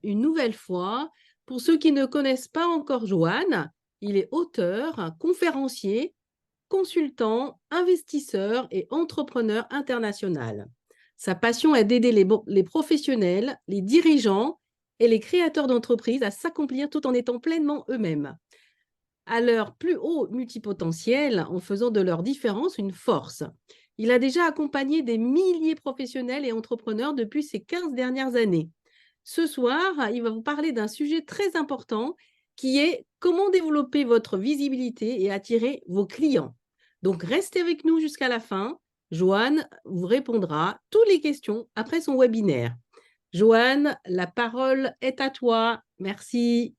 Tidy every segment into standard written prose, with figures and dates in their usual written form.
une nouvelle fois. Pour ceux qui ne connaissent pas encore Johan, il est auteur, conférencier, consultant, investisseur et entrepreneur international. Sa passion est d'aider les professionnels, les dirigeants et les créateurs d'entreprises à s'accomplir tout en étant pleinement eux-mêmes, à leur plus haut multipotentiel, en faisant de leur différence une force. Il a déjà accompagné des milliers de professionnels et entrepreneurs depuis ces 15 dernières années. Ce soir, il va vous parler d'un sujet très important qui est comment développer votre visibilité et attirer vos clients. Donc, restez avec nous jusqu'à la fin. Joanne vous répondra toutes les questions après son webinaire. Joanne, la parole est à toi. Merci.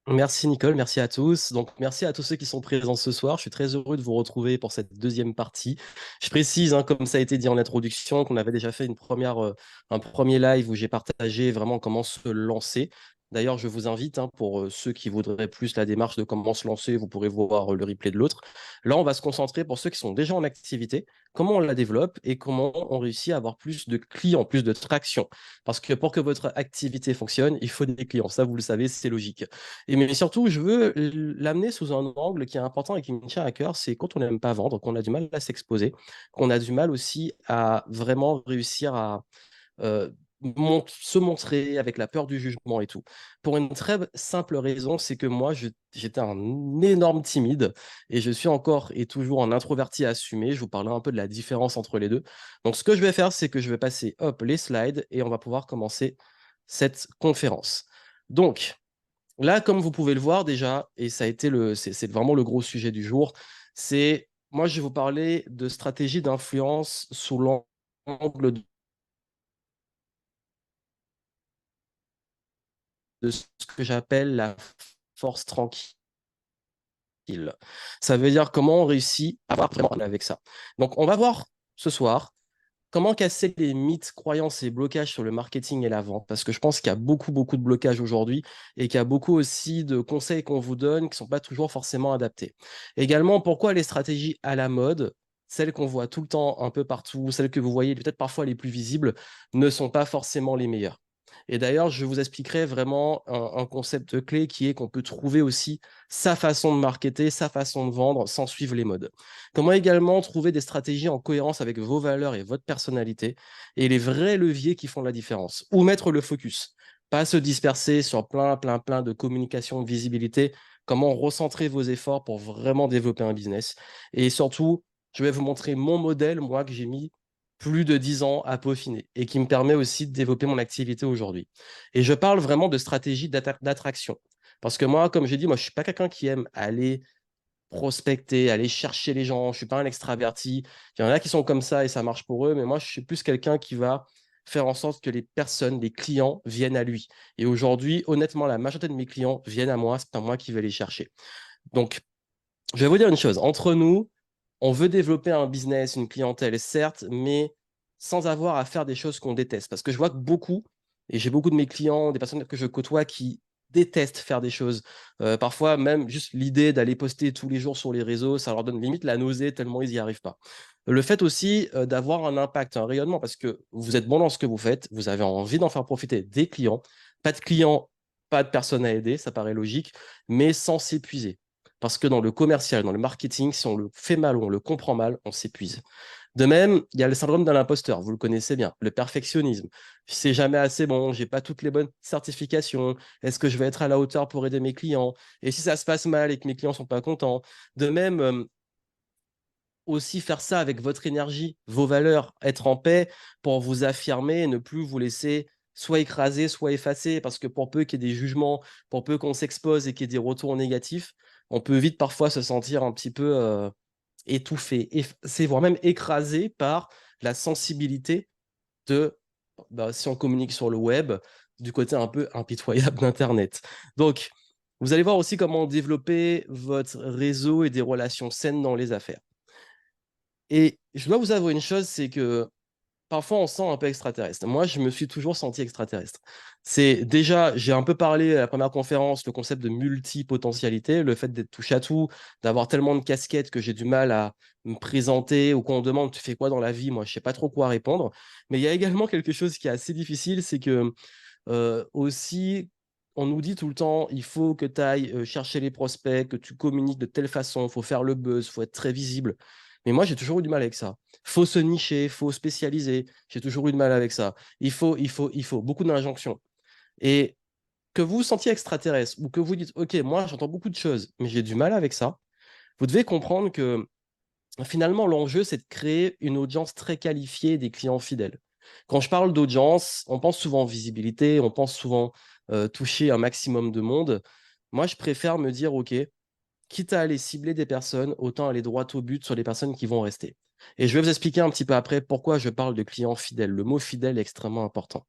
Merci Nicole, merci à tous. Donc merci à tous ceux qui sont présents ce soir. Je suis très heureux de vous retrouver pour cette deuxième partie. Je précise, comme ça a été dit en introduction, qu'on avait déjà fait un premier live où j'ai partagé vraiment comment se lancer. D'ailleurs, je vous invite, pour ceux qui voudraient plus la démarche de comment se lancer, vous pourrez voir le replay de l'autre. Là, on va se concentrer pour ceux qui sont déjà en activité, comment on la développe et comment on réussit à avoir plus de clients, plus de traction. Parce que pour que votre activité fonctionne, il faut des clients. Ça, vous le savez, c'est logique. Mais surtout, je veux l'amener sous un angle qui est important et qui me tient à cœur, c'est quand on n'aime pas vendre, qu'on a du mal à s'exposer, qu'on a du mal aussi à vraiment réussir à se montrer avec la peur du jugement et tout. Pour une très simple raison, c'est que moi, j'étais un énorme timide et je suis encore et toujours un introverti assumé. Je vous parlerai un peu de la différence entre les deux. Donc, ce que je vais faire, c'est que je vais passer, hop, les slides et on va pouvoir commencer cette conférence. Donc, là, comme vous pouvez le voir déjà, et ça a été c'est vraiment le gros sujet du jour, c'est, moi, je vais vous parler de stratégie d'influence sous l'angle de ce que j'appelle la force tranquille. Ça veut dire comment on réussit à avoir vraiment avec ça. Donc, on va voir ce soir comment casser les mythes, croyances et blocages sur le marketing et la vente? Parce que je pense qu'il y a beaucoup, beaucoup de blocages aujourd'hui et qu'il y a beaucoup aussi de conseils qu'on vous donne qui ne sont pas toujours forcément adaptés. Également, pourquoi les stratégies à la mode, celles qu'on voit tout le temps un peu partout, celles que vous voyez peut-être parfois les plus visibles, ne sont pas forcément les meilleures. Et d'ailleurs, je vous expliquerai vraiment un concept clé qui est qu'on peut trouver aussi sa façon de marketer, sa façon de vendre sans suivre les modes. Comment également trouver des stratégies en cohérence avec vos valeurs et votre personnalité et les vrais leviers qui font la différence. Où mettre le focus. Pas se disperser sur plein de communication, de visibilité. Comment recentrer vos efforts pour vraiment développer un business. Et surtout, je vais vous montrer mon modèle, moi, que j'ai mis plus de 10 ans à peaufiner et qui me permet aussi de développer mon activité aujourd'hui. Et je parle vraiment de stratégie d'attraction. Parce que moi, comme j'ai dit, moi, je ne suis pas quelqu'un qui aime aller prospecter, aller chercher les gens. Je ne suis pas un extraverti. Il y en a qui sont comme ça et ça marche pour eux, mais moi, je suis plus quelqu'un qui va faire en sorte que les personnes, les clients viennent à lui. Et aujourd'hui, honnêtement, la majorité de mes clients viennent à moi, c'est pas moi qui vais les chercher. Donc, je vais vous dire une chose. Entre nous, on veut développer un business, une clientèle, certes, mais sans avoir à faire des choses qu'on déteste. Parce que je vois que beaucoup, et j'ai beaucoup de mes clients, des personnes que je côtoie qui détestent faire des choses. Parfois, même juste l'idée d'aller poster tous les jours sur les réseaux, ça leur donne limite la nausée tellement ils n'y arrivent pas. Le fait aussi d'avoir un impact, un rayonnement, parce que vous êtes bon dans ce que vous faites, vous avez envie d'en faire profiter des clients. Pas de clients, pas de personnes à aider, ça paraît logique, mais sans s'épuiser. Parce que dans le commercial, dans le marketing, si on le fait mal ou on le comprend mal, on s'épuise. De même, il y a le syndrome de l'imposteur, vous le connaissez bien, le perfectionnisme. C'est jamais assez bon, j'ai pas toutes les bonnes certifications. Est-ce que je vais être à la hauteur pour aider mes clients? Et si ça se passe mal et que mes clients sont pas contents? De même, aussi faire ça avec votre énergie, vos valeurs, être en paix pour vous affirmer et ne plus vous laisser soit écraser, soit effacer, parce que pour peu qu'il y ait des jugements, pour peu qu'on s'expose et qu'il y ait des retours négatifs, on peut vite parfois se sentir un petit peu étouffé, c'est voire même écrasé par la sensibilité de, si on communique sur le web, du côté un peu impitoyable d'Internet. Donc, vous allez voir aussi comment développer votre réseau et des relations saines dans les affaires. Et je dois vous avouer une chose, c'est que parfois on se sent un peu extraterrestre. Moi, je me suis toujours senti extraterrestre. C'est déjà, j'ai un peu parlé à la première conférence, le concept de multipotentialité, le fait d'être touche à tout, d'avoir tellement de casquettes que j'ai du mal à me présenter ou qu'on me demande tu fais quoi dans la vie, moi je sais pas trop quoi répondre. Mais il y a également quelque chose qui est assez difficile, c'est que Aussi, on nous dit tout le temps, il faut que tu ailles chercher les prospects, que tu communiques de telle façon, il faut faire le buzz, il faut être très visible. Mais moi, j'ai toujours eu du mal avec ça. Faut se nicher, faut spécialiser. J'ai toujours eu du mal avec ça. Il faut beaucoup d'injonctions. Et que vous vous sentiez extraterrestre ou que vous dites, OK, moi, j'entends beaucoup de choses, mais j'ai du mal avec ça, vous devez comprendre que finalement, l'enjeu, c'est de créer une audience très qualifiée, des clients fidèles. Quand je parle d'audience, on pense souvent visibilité, on pense souvent toucher un maximum de monde. Moi, je préfère me dire, OK, quitte à aller cibler des personnes, autant aller droit au but sur les personnes qui vont rester. Et je vais vous expliquer un petit peu après pourquoi je parle de clients fidèles. Le mot fidèle est extrêmement important.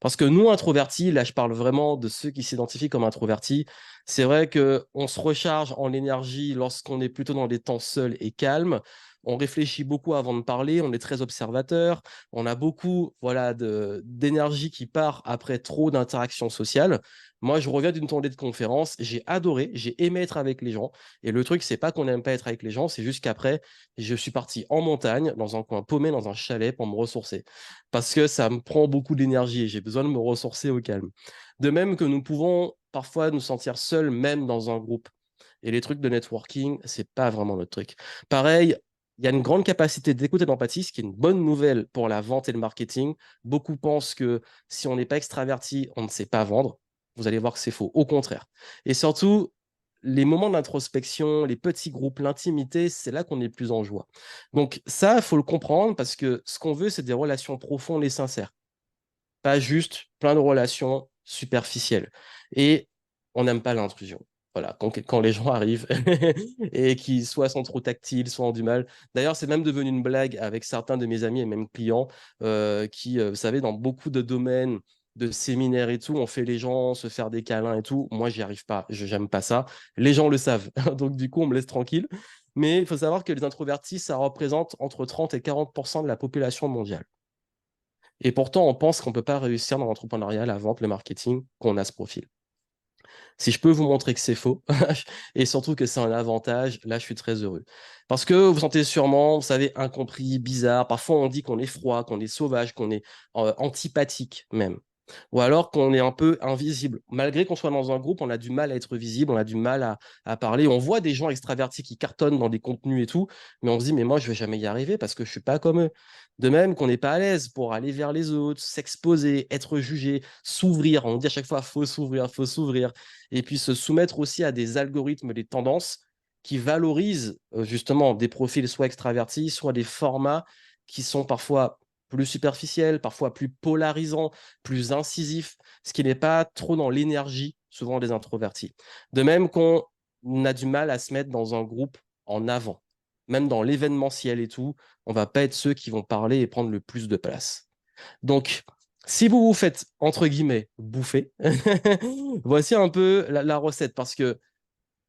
Parce que nous, introvertis, là, je parle vraiment de ceux qui s'identifient comme introvertis. C'est vrai qu'on se recharge en énergie lorsqu'on est plutôt dans des temps seuls et calmes. On réfléchit beaucoup avant de parler, on est très observateur, on a beaucoup d'énergie qui part après trop d'interactions sociales. Moi, je reviens d'une tournée de conférence, j'ai adoré, j'ai aimé être avec les gens. Et le truc, c'est pas qu'on n'aime pas être avec les gens, c'est juste qu'après, je suis parti en montagne, dans un coin paumé, dans un chalet pour me ressourcer. Parce que ça me prend beaucoup d'énergie et j'ai besoin de me ressourcer au calme. De même que nous pouvons parfois nous sentir seuls, même dans un groupe. Et les trucs de networking, c'est pas vraiment notre truc. Pareil, il y a une grande capacité d'écoute et d'empathie, ce qui est une bonne nouvelle pour la vente et le marketing. Beaucoup pensent que si on n'est pas extraverti, on ne sait pas vendre. Vous allez voir que c'est faux. Au contraire. Et surtout, les moments d'introspection, les petits groupes, l'intimité, c'est là qu'on est le plus en joie. Donc ça, il faut le comprendre parce que ce qu'on veut, c'est des relations profondes et sincères, pas juste plein de relations superficielles. Et on n'aime pas l'intrusion. Voilà, quand les gens arrivent et qui soit sont trop tactiles, soit ont du mal. D'ailleurs, c'est même devenu une blague avec certains de mes amis et même clients qui, vous savez, dans beaucoup de domaines, de séminaires et tout, on fait les gens se faire des câlins et tout. Moi, j'y arrive pas. Je n'aime pas ça. Les gens le savent. Donc, du coup, on me laisse tranquille. Mais il faut savoir que les introvertis, ça représente entre 30 et 40% de la population mondiale. Et pourtant, on pense qu'on ne peut pas réussir dans l'entrepreneuriat, la vente, le marketing, qu'on a ce profil. Si je peux vous montrer que c'est faux, et surtout que c'est un avantage, là, je suis très heureux. Parce que vous vous sentez sûrement, vous savez, incompris, bizarre. Parfois, on dit qu'on est froid, qu'on est sauvage, qu'on est antipathique même. Ou alors qu'on est un peu invisible. Malgré qu'on soit dans un groupe, on a du mal à être visible, on a du mal à parler. On voit des gens extravertis qui cartonnent dans des contenus et tout, mais on se dit, mais moi, je vais jamais y arriver parce que je suis pas comme eux. De même qu'on n'est pas à l'aise pour aller vers les autres, s'exposer, être jugé, s'ouvrir. On dit à chaque fois, faut s'ouvrir, faut s'ouvrir. Et puis se soumettre aussi à des algorithmes, des tendances qui valorisent justement des profils soit extravertis, soit des formats qui sont parfois plus superficiels, parfois plus polarisants, plus incisifs, ce qui n'est pas trop dans l'énergie, souvent des introvertis. De même qu'on a du mal à se mettre dans un groupe en avant. Même dans l'événementiel et tout, on va pas être ceux qui vont parler et prendre le plus de place. Donc, si vous vous faites, entre guillemets, bouffer, voici un peu la recette. Parce que,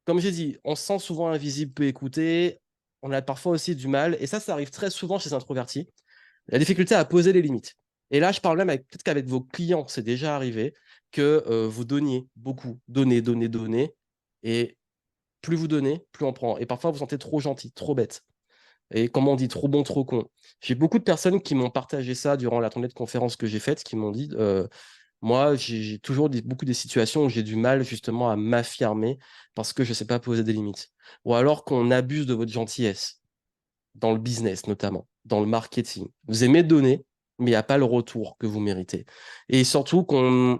comme j'ai dit, on se sent souvent invisible, peu écouté. On a parfois aussi du mal, et ça arrive très souvent chez les introvertis, la difficulté à poser les limites. Et là, je parle même peut-être qu'avec vos clients, c'est déjà arrivé que vous donniez beaucoup, donnez, donnez, donnez. Et plus vous donnez, plus on prend. Et parfois, vous vous sentez trop gentil, trop bête. Et comment on dit, trop bon, trop con. J'ai beaucoup de personnes qui m'ont partagé ça durant la tournée de conférence que j'ai faite, qui m'ont dit, moi, j'ai toujours beaucoup des situations où j'ai du mal justement à m'affirmer parce que je ne sais pas poser des limites. Ou alors qu'on abuse de votre gentillesse, dans le business notamment, dans le marketing. Vous aimez donner, mais il n'y a pas le retour que vous méritez. Et surtout qu'on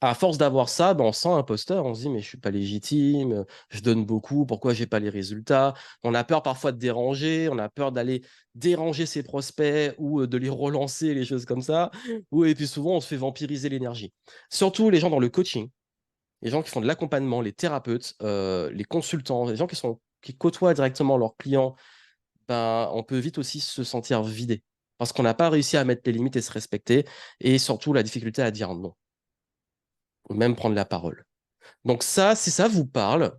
à force d'avoir ça, ben, on sent imposteur, on se dit mais je suis pas légitime, je donne beaucoup, pourquoi j'ai pas les résultats? On a peur parfois de déranger, on a peur d'aller déranger ses prospects ou de les relancer, les choses comme ça. Ou, et puis souvent on se fait vampiriser l'énergie. Surtout les gens dans le coaching, les gens qui font de l'accompagnement, les thérapeutes, les consultants, les gens qui côtoient directement leurs clients, ben, on peut vite aussi se sentir vidé parce qu'on n'a pas réussi à mettre les limites et se respecter, et surtout la difficulté à dire non, ou même prendre la parole. Donc ça, si ça vous parle,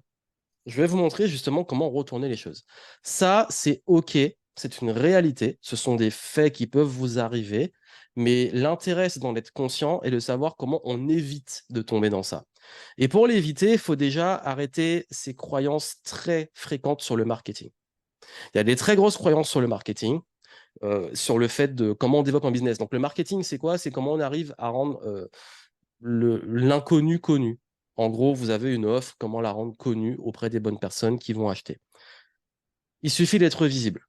je vais vous montrer justement comment retourner les choses. Ça, c'est OK, c'est une réalité, ce sont des faits qui peuvent vous arriver, mais l'intérêt, c'est d'en être conscient et de savoir comment on évite de tomber dans ça. Et pour l'éviter, il faut déjà arrêter ces croyances très fréquentes sur le marketing. Il y a des très grosses croyances sur le marketing, sur le fait de comment on développe un business. Donc le marketing, c'est quoi? C'est comment on arrive à rendre l'inconnu connu. En gros, vous avez une offre, comment la rendre connue auprès des bonnes personnes qui vont acheter. Il suffit d'être visible.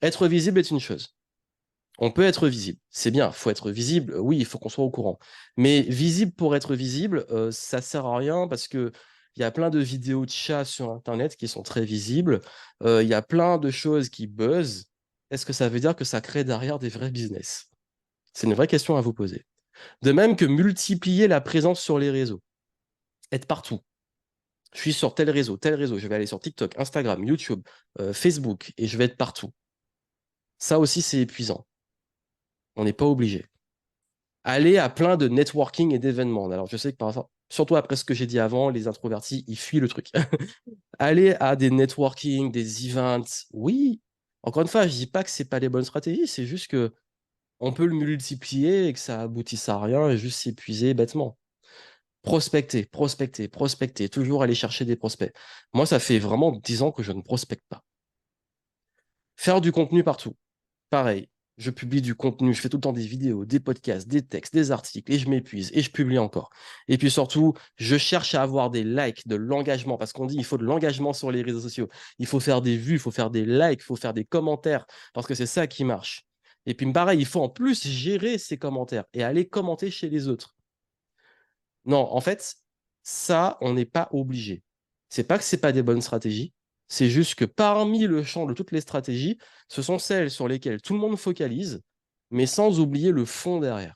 Être visible est une chose. On peut être visible, c'est bien, il faut être visible, oui, il faut qu'on soit au courant. Mais visible pour être visible, ça sert à rien parce que il y a plein de vidéos de chats sur Internet qui sont très visibles, il y a plein de choses qui buzzent. Est-ce que ça veut dire que ça crée derrière des vrais business? C'est une vraie question à vous poser. De même que multiplier la présence sur les réseaux, être partout. Je suis sur tel réseau, je vais aller sur TikTok, Instagram, YouTube, Facebook, et je vais être partout. Ça aussi, c'est épuisant. On n'est pas obligé. Aller à plein de networking et d'événements. Alors, je sais que par exemple, surtout après ce que j'ai dit avant, les introvertis, ils fuient le truc. Aller à des networking, des events, oui. Encore une fois, je dis pas que c'est pas les bonnes stratégies, c'est juste que on peut le multiplier et que ça aboutisse à rien et juste s'épuiser bêtement. Prospecter, prospecter, prospecter, toujours aller chercher des prospects. Moi, ça fait vraiment 10 ans que je ne prospecte pas. Faire du contenu partout. Pareil, je publie du contenu, je fais tout le temps des vidéos, des podcasts, des textes, des articles, et je m'épuise, et je publie encore. Et puis surtout, je cherche à avoir des likes, de l'engagement, parce qu'on dit il faut de l'engagement sur les réseaux sociaux. Il faut faire des vues, il faut faire des likes, il faut faire des commentaires, parce que c'est ça qui marche. Et puis pareil, il faut en plus gérer ces commentaires et aller commenter chez les autres. Non, en fait, ça, on n'est pas obligé. C'est pas que c'est pas des bonnes stratégies, c'est juste que parmi le champ de toutes les stratégies, ce sont celles sur lesquelles tout le monde focalise, mais sans oublier le fond derrière,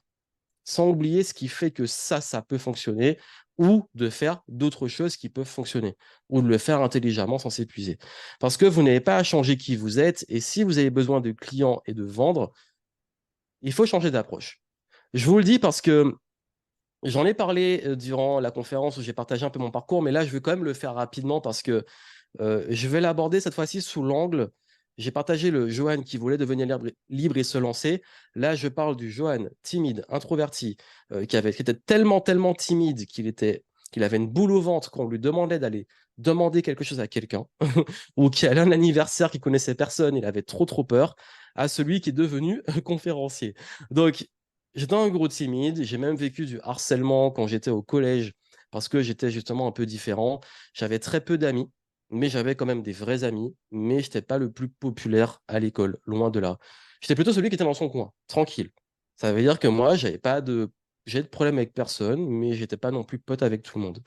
sans oublier ce qui fait que ça peut fonctionner, ou de faire d'autres choses qui peuvent fonctionner, ou de le faire intelligemment sans s'épuiser. Parce que vous n'avez pas à changer qui vous êtes, et si vous avez besoin de clients et de vendre, il faut changer d'approche. Je vous le dis parce que j'en ai parlé durant la conférence où j'ai partagé un peu mon parcours, mais là, je vais quand même le faire rapidement parce que je vais l'aborder cette fois-ci sous l'angle. J'ai partagé le Johan qui voulait devenir libre et se lancer. Là, je parle du Johan timide, introverti, qui était tellement, tellement timide qu'il avait une boule au ventre quand on lui demandait d'aller demander quelque chose à quelqu'un, ou qui allait à un anniversaire qu'il connaissait personne, il avait trop, trop peur, à celui qui est devenu conférencier. Donc, j'étais un gros timide. J'ai même vécu du harcèlement quand j'étais au collège parce que j'étais justement un peu différent. J'avais très peu d'amis, mais j'avais quand même des vrais amis. Mais je n'étais pas le plus populaire à l'école, loin de là. J'étais plutôt celui qui était dans son coin, tranquille. Ça veut dire que moi, j'ai de problème avec personne, mais j'étais pas non plus pote avec tout le monde.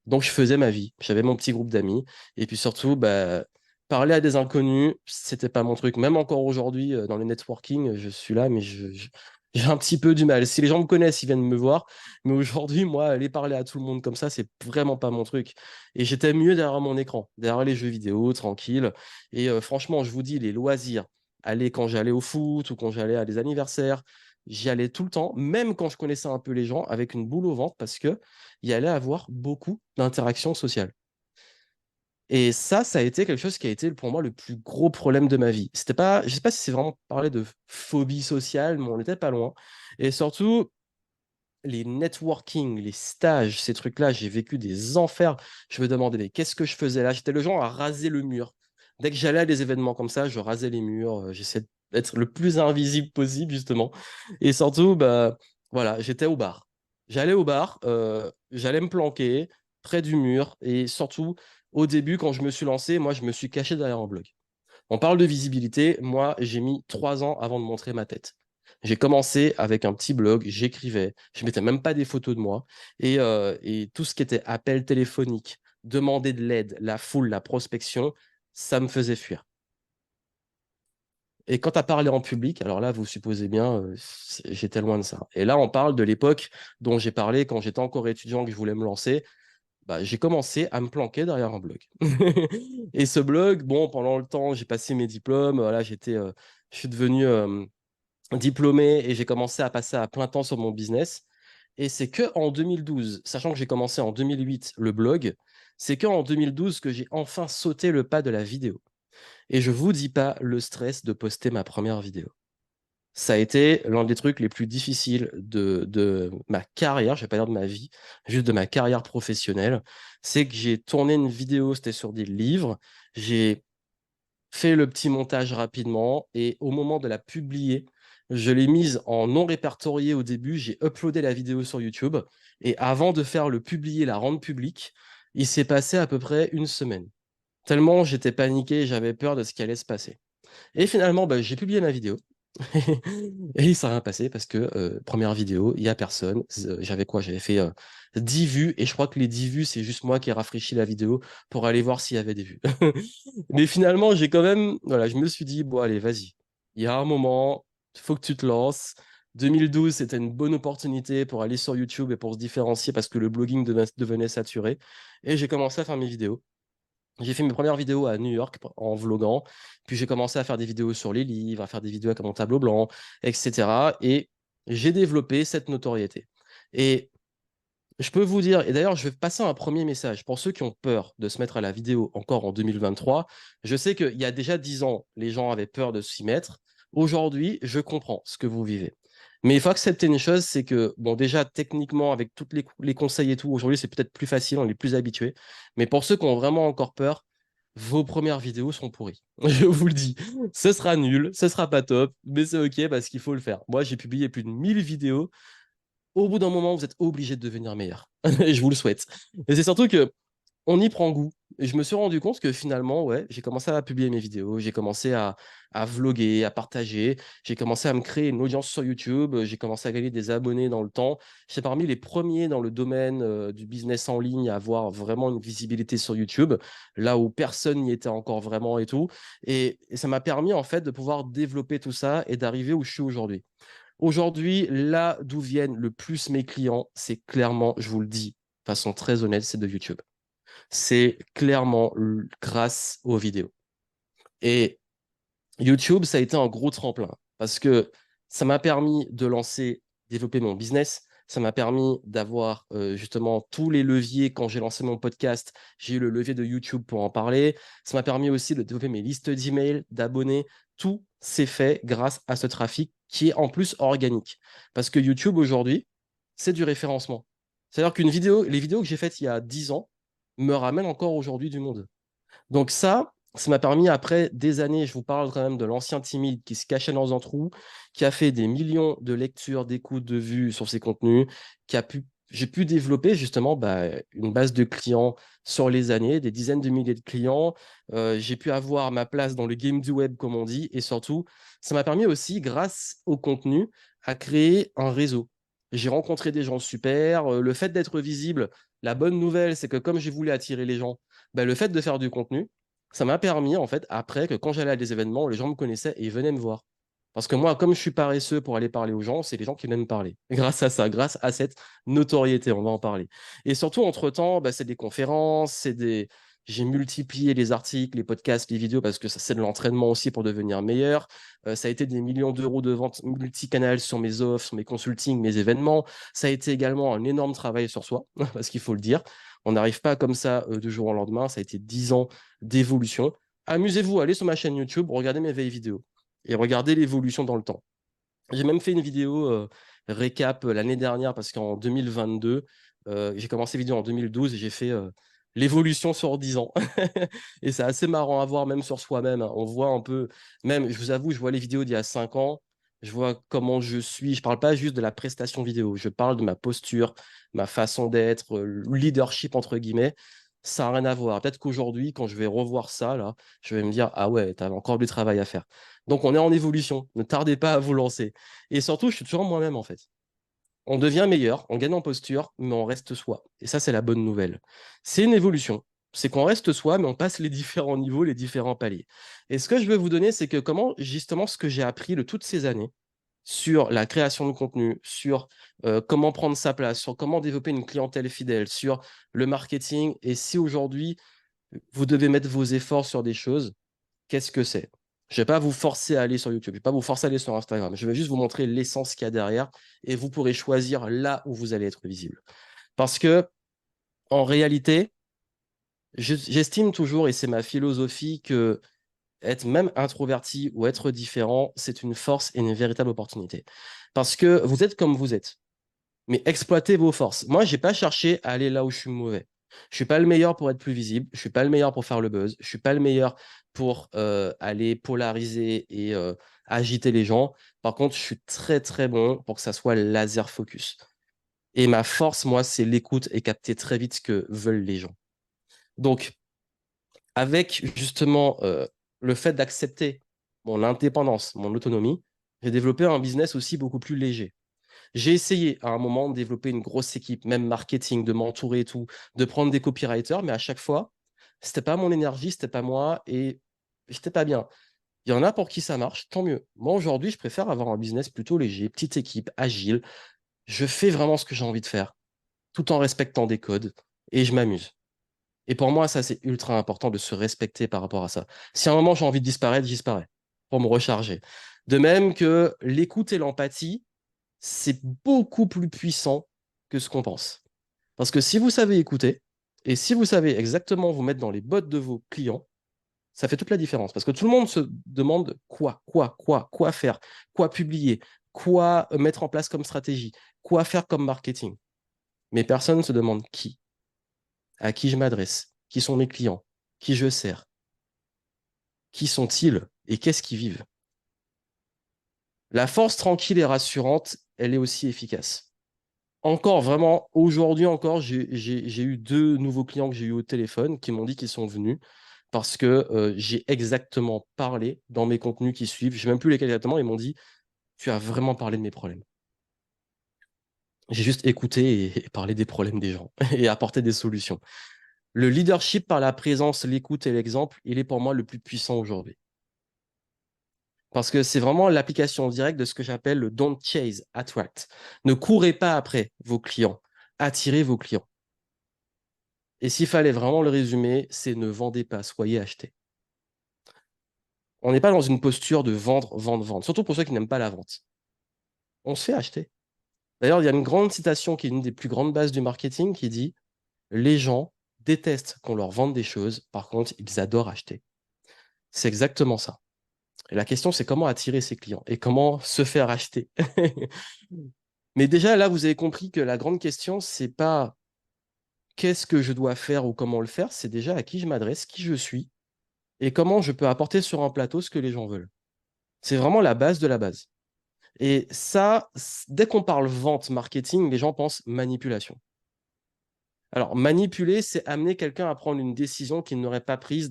Donc je faisais ma vie. J'avais mon petit groupe d'amis. Et puis surtout, bah, parler à des inconnus, c'était pas mon truc. Même encore aujourd'hui, dans le networking, je suis là, mais j'ai un petit peu du mal. Si les gens me connaissent, ils viennent me voir. Mais aujourd'hui, moi, aller parler à tout le monde comme ça, c'est vraiment pas mon truc. Et j'étais mieux derrière mon écran, derrière les jeux vidéo, tranquille. Et franchement, je vous dis, les loisirs, aller quand j'allais au foot ou quand j'allais à des anniversaires, j'y allais tout le temps, même quand je connaissais un peu les gens, avec une boule au ventre, parce que il y allait avoir beaucoup d'interactions sociales. Et ça a été quelque chose qui a été pour moi le plus gros problème de ma vie. C'était pas, je sais pas si c'est vraiment parler de phobie sociale, mais on n'était pas loin. Et surtout, les networking, les stages, ces trucs-là, j'ai vécu des enfers. Je me demandais, mais qu'est-ce que je faisais là? J'étais le genre à raser le mur. Dès que j'allais à des événements comme ça, je rasais les murs. J'essayais d'être le plus invisible possible, justement. Et surtout, bah, voilà, j'étais au bar. J'allais au bar, j'allais me planquer près du mur. Et surtout, au début, quand je me suis lancé, moi, je me suis caché derrière un blog. On parle de visibilité. Moi, j'ai mis 3 ans avant de montrer ma tête. J'ai commencé avec un petit blog, j'écrivais, je mettais même pas des photos de moi. Et tout ce qui était appel téléphonique, demander de l'aide, la foule, la prospection, ça me faisait fuir. Et quand tu as parlé en public, alors là, vous supposez bien, j'étais loin de ça. Et là, on parle de l'époque dont j'ai parlé quand j'étais encore étudiant, que je voulais me lancer. Bah, j'ai commencé à me planquer derrière un blog. Et ce blog, bon, pendant le temps, j'ai passé mes diplômes, voilà, je suis devenu diplômé et j'ai commencé à passer à plein temps sur mon business. Et c'est que en 2012, sachant que j'ai commencé en 2008 le blog, c'est que en 2012 que j'ai enfin sauté le pas de la vidéo. Et je vous dis pas le stress de poster ma première vidéo. Ça a été l'un des trucs les plus difficiles de ma carrière, je vais pas dire de ma vie, juste de ma carrière professionnelle. C'est que j'ai tourné une vidéo, c'était sur des livres, j'ai fait le petit montage rapidement et au moment de la publier, Je l'ai mise en non répertorié au début. J'ai uploadé la vidéo sur YouTube. Et avant de faire le publier, la rendre publique, il s'est passé à peu près une semaine. Tellement j'étais paniqué, j'avais peur de ce qui allait se passer. Et finalement, bah, j'ai publié ma vidéo. Et il s'est rien passé parce que première vidéo, il n'y a personne. J'avais quoi? J'avais fait 10 vues et je crois que les 10 vues, c'est juste moi qui ai rafraîchi la vidéo pour aller voir s'il y avait des vues. Mais finalement, j'ai quand même, voilà, je me suis dit, bon, allez, vas-y. Il y a un moment, il faut que tu te lances. 2012, c'était une bonne opportunité pour aller sur YouTube et pour se différencier parce que le blogging devenait saturé. Et j'ai commencé à faire mes vidéos. J'ai fait mes premières vidéos à New York en vloguant, puis j'ai commencé à faire des vidéos sur les livres, à faire des vidéos avec mon tableau blanc, etc. Et j'ai développé cette notoriété. Et je peux vous dire, et d'ailleurs, je vais passer un premier message pour ceux qui ont peur de se mettre à la vidéo encore en 2023. Je sais qu'il y a déjà 10 ans, les gens avaient peur de s'y mettre. Aujourd'hui, je comprends ce que vous vivez. Mais il faut accepter une chose, c'est que, bon, déjà, techniquement, avec tous les conseils et tout, aujourd'hui, c'est peut-être plus facile, on est plus habitué. Mais pour ceux qui ont vraiment encore peur, vos premières vidéos seront pourries. Je vous le dis. Ce sera nul, ce sera pas top, mais c'est OK parce qu'il faut le faire. Moi, j'ai publié plus de 1000 vidéos. Au bout d'un moment, vous êtes obligé de devenir meilleur. Et je vous le souhaite. Et c'est surtout que on y prend goût. Et je me suis rendu compte que finalement, ouais, j'ai commencé à publier mes vidéos, j'ai commencé à vloguer, à partager, j'ai commencé à me créer une audience sur YouTube, j'ai commencé à gagner des abonnés dans le temps. J'étais parmi les premiers dans le domaine du business en ligne à avoir vraiment une visibilité sur YouTube, là où personne n'y était encore vraiment et tout. Et ça m'a permis en fait de pouvoir développer tout ça et d'arriver où je suis aujourd'hui. Aujourd'hui, là d'où viennent le plus mes clients, c'est clairement, je vous le dis de façon très honnête, c'est de YouTube. C'est clairement grâce aux vidéos. Et YouTube, ça a été un gros tremplin parce que ça m'a permis de lancer, développer mon business. Ça m'a permis d'avoir justement tous les leviers. Quand j'ai lancé mon podcast, j'ai eu le levier de YouTube pour en parler. Ça m'a permis aussi de développer mes listes d'emails, d'abonnés. Tout s'est fait grâce à ce trafic qui est en plus organique. Parce que YouTube aujourd'hui, c'est du référencement. C'est-à-dire qu'une vidéo, les vidéos que j'ai faites il y a 10 ans me ramènent encore aujourd'hui du monde. Donc ça m'a permis après des années, je vous parle quand même de l'ancien timide qui se cachait dans un trou, qui a fait des millions de lectures, d'écoutes, de vues sur ses contenus, j'ai pu développer justement bah, une base de clients sur les années, des dizaines de milliers de clients. J'ai pu avoir ma place dans le game du web, comme on dit, et surtout, ça m'a permis aussi, grâce au contenu, à créer un réseau. J'ai rencontré des gens super. Le fait d'être visible, la bonne nouvelle, c'est que comme j'ai voulu attirer les gens, bah, le fait de faire du contenu, ça m'a permis, en fait, après que quand j'allais à des événements, les gens me connaissaient et ils venaient me voir. Parce que moi, comme je suis paresseux pour aller parler aux gens, c'est les gens qui viennent me parler. Grâce à ça, grâce à cette notoriété, on va en parler. Et surtout, entre-temps, bah, c'est des conférences, j'ai multiplié les articles, les podcasts, les vidéos parce que ça, c'est de l'entraînement aussi pour devenir meilleur. Ça a été des millions d'euros de ventes multicanales sur mes offres, sur mes consultings, mes événements. Ça a été également un énorme travail sur soi, parce qu'il faut le dire. On n'arrive pas comme ça du jour au lendemain. Ça a été 10 ans d'évolution. Amusez-vous, allez sur ma chaîne YouTube, regardez mes vieilles vidéos et regardez l'évolution dans le temps. J'ai même fait une vidéo récap l'année dernière parce qu'en 2022, j'ai commencé vidéo en 2012 et j'ai fait l'évolution sur 10 ans. Et c'est assez marrant à voir même sur soi-même, hein. On voit un peu, même, je vous avoue, je vois les vidéos d'il y a 5 ans, je vois comment je suis. Je parle pas juste de la prestation vidéo, je parle de ma posture, ma façon d'être, leadership entre guillemets. Ça n'a rien à voir. Peut-être qu'aujourd'hui, quand je vais revoir ça, là, je vais me dire, ah ouais, tu as encore du travail à faire. Donc on est en évolution. Ne tardez pas à vous lancer. Et surtout, je suis toujours moi-même en fait. On devient meilleur, on gagne en posture, mais on reste soi. Et ça, c'est la bonne nouvelle. C'est une évolution. C'est qu'on reste soi, mais on passe les différents niveaux, les différents paliers. Et ce que je veux vous donner, c'est que comment, justement, ce que j'ai appris de toutes ces années sur la création de contenu, sur comment prendre sa place, sur comment développer une clientèle fidèle, sur le marketing. Et si aujourd'hui, vous devez mettre vos efforts sur des choses, qu'est-ce que c'est? Je ne vais pas vous forcer à aller sur YouTube, je ne vais pas vous forcer à aller sur Instagram. Je vais juste vous montrer l'essence qu'il y a derrière et vous pourrez choisir là où vous allez être visible. Parce que, en réalité, j'estime toujours, et c'est ma philosophie, que être même introverti ou être différent, c'est une force et une véritable opportunité. Parce que vous êtes comme vous êtes, mais exploitez vos forces. Moi, je n'ai pas cherché à aller là où je suis mauvais. Je suis pas le meilleur pour être plus visible. Je suis pas le meilleur pour faire le buzz. Je suis pas le meilleur pour aller polariser et agiter les gens. Par contre, je suis très très bon pour que ça soit laser focus. Et ma force, moi, c'est l'écoute et capter très vite ce que veulent les gens. Donc, avec justement le fait d'accepter mon indépendance, mon autonomie, j'ai développé un business aussi beaucoup plus léger. J'ai essayé à un moment de développer une grosse équipe, même marketing, de m'entourer et tout, de prendre des copywriters, mais à chaque fois, c'était pas mon énergie, c'était pas moi et j'étais pas bien. Il y en a pour qui ça marche, tant mieux. Moi, aujourd'hui, je préfère avoir un business plutôt léger, petite équipe, agile. Je fais vraiment ce que j'ai envie de faire, tout en respectant des codes et je m'amuse. Et pour moi, ça, c'est ultra important de se respecter par rapport à ça. Si à un moment j'ai envie de disparaître, je disparais pour me recharger. De même que l'écoute et l'empathie, c'est beaucoup plus puissant que ce qu'on pense. Parce que si vous savez écouter et si vous savez exactement vous mettre dans les bottes de vos clients, ça fait toute la différence. Parce que tout le monde se demande quoi faire, quoi publier, quoi mettre en place comme stratégie, quoi faire comme marketing. Mais personne ne se demande qui, à qui je m'adresse, qui sont mes clients, qui je sers, qui sont-ils et qu'est-ce qu'ils vivent. La force tranquille et rassurante, elle est aussi efficace. Encore, vraiment, aujourd'hui encore, j'ai eu 2 nouveaux clients que j'ai eu au téléphone qui m'ont dit qu'ils sont venus parce que j'ai exactement parlé dans mes contenus qui suivent. Je ne sais même plus lesquels exactement. Ils m'ont dit, tu as vraiment parlé de mes problèmes. J'ai juste écouté et parlé des problèmes des gens et apporté des solutions. Le leadership par la présence, l'écoute et l'exemple, il est pour moi le plus puissant aujourd'hui. Parce que c'est vraiment l'application directe de ce que j'appelle le don't chase, attract. Ne courez pas après vos clients, attirez vos clients. Et s'il fallait vraiment le résumer, c'est ne vendez pas, soyez achetés. On n'est pas dans une posture de vendre, vendre, vendre, surtout pour ceux qui n'aiment pas la vente. On se fait acheter. D'ailleurs, il y a une grande citation qui est une des plus grandes bases du marketing qui dit les gens détestent qu'on leur vende des choses, par contre, ils adorent acheter. C'est exactement ça. Et la question, c'est comment attirer ses clients et comment se faire acheter. Mais déjà, là, vous avez compris que la grande question, c'est pas qu'est-ce que je dois faire ou comment le faire, c'est déjà à qui je m'adresse, qui je suis et comment je peux apporter sur un plateau ce que les gens veulent. C'est vraiment la base de la base. Et ça, dès qu'on parle vente, marketing, les gens pensent manipulation. Alors, manipuler, c'est amener quelqu'un à prendre une décision qu'il n'aurait pas prise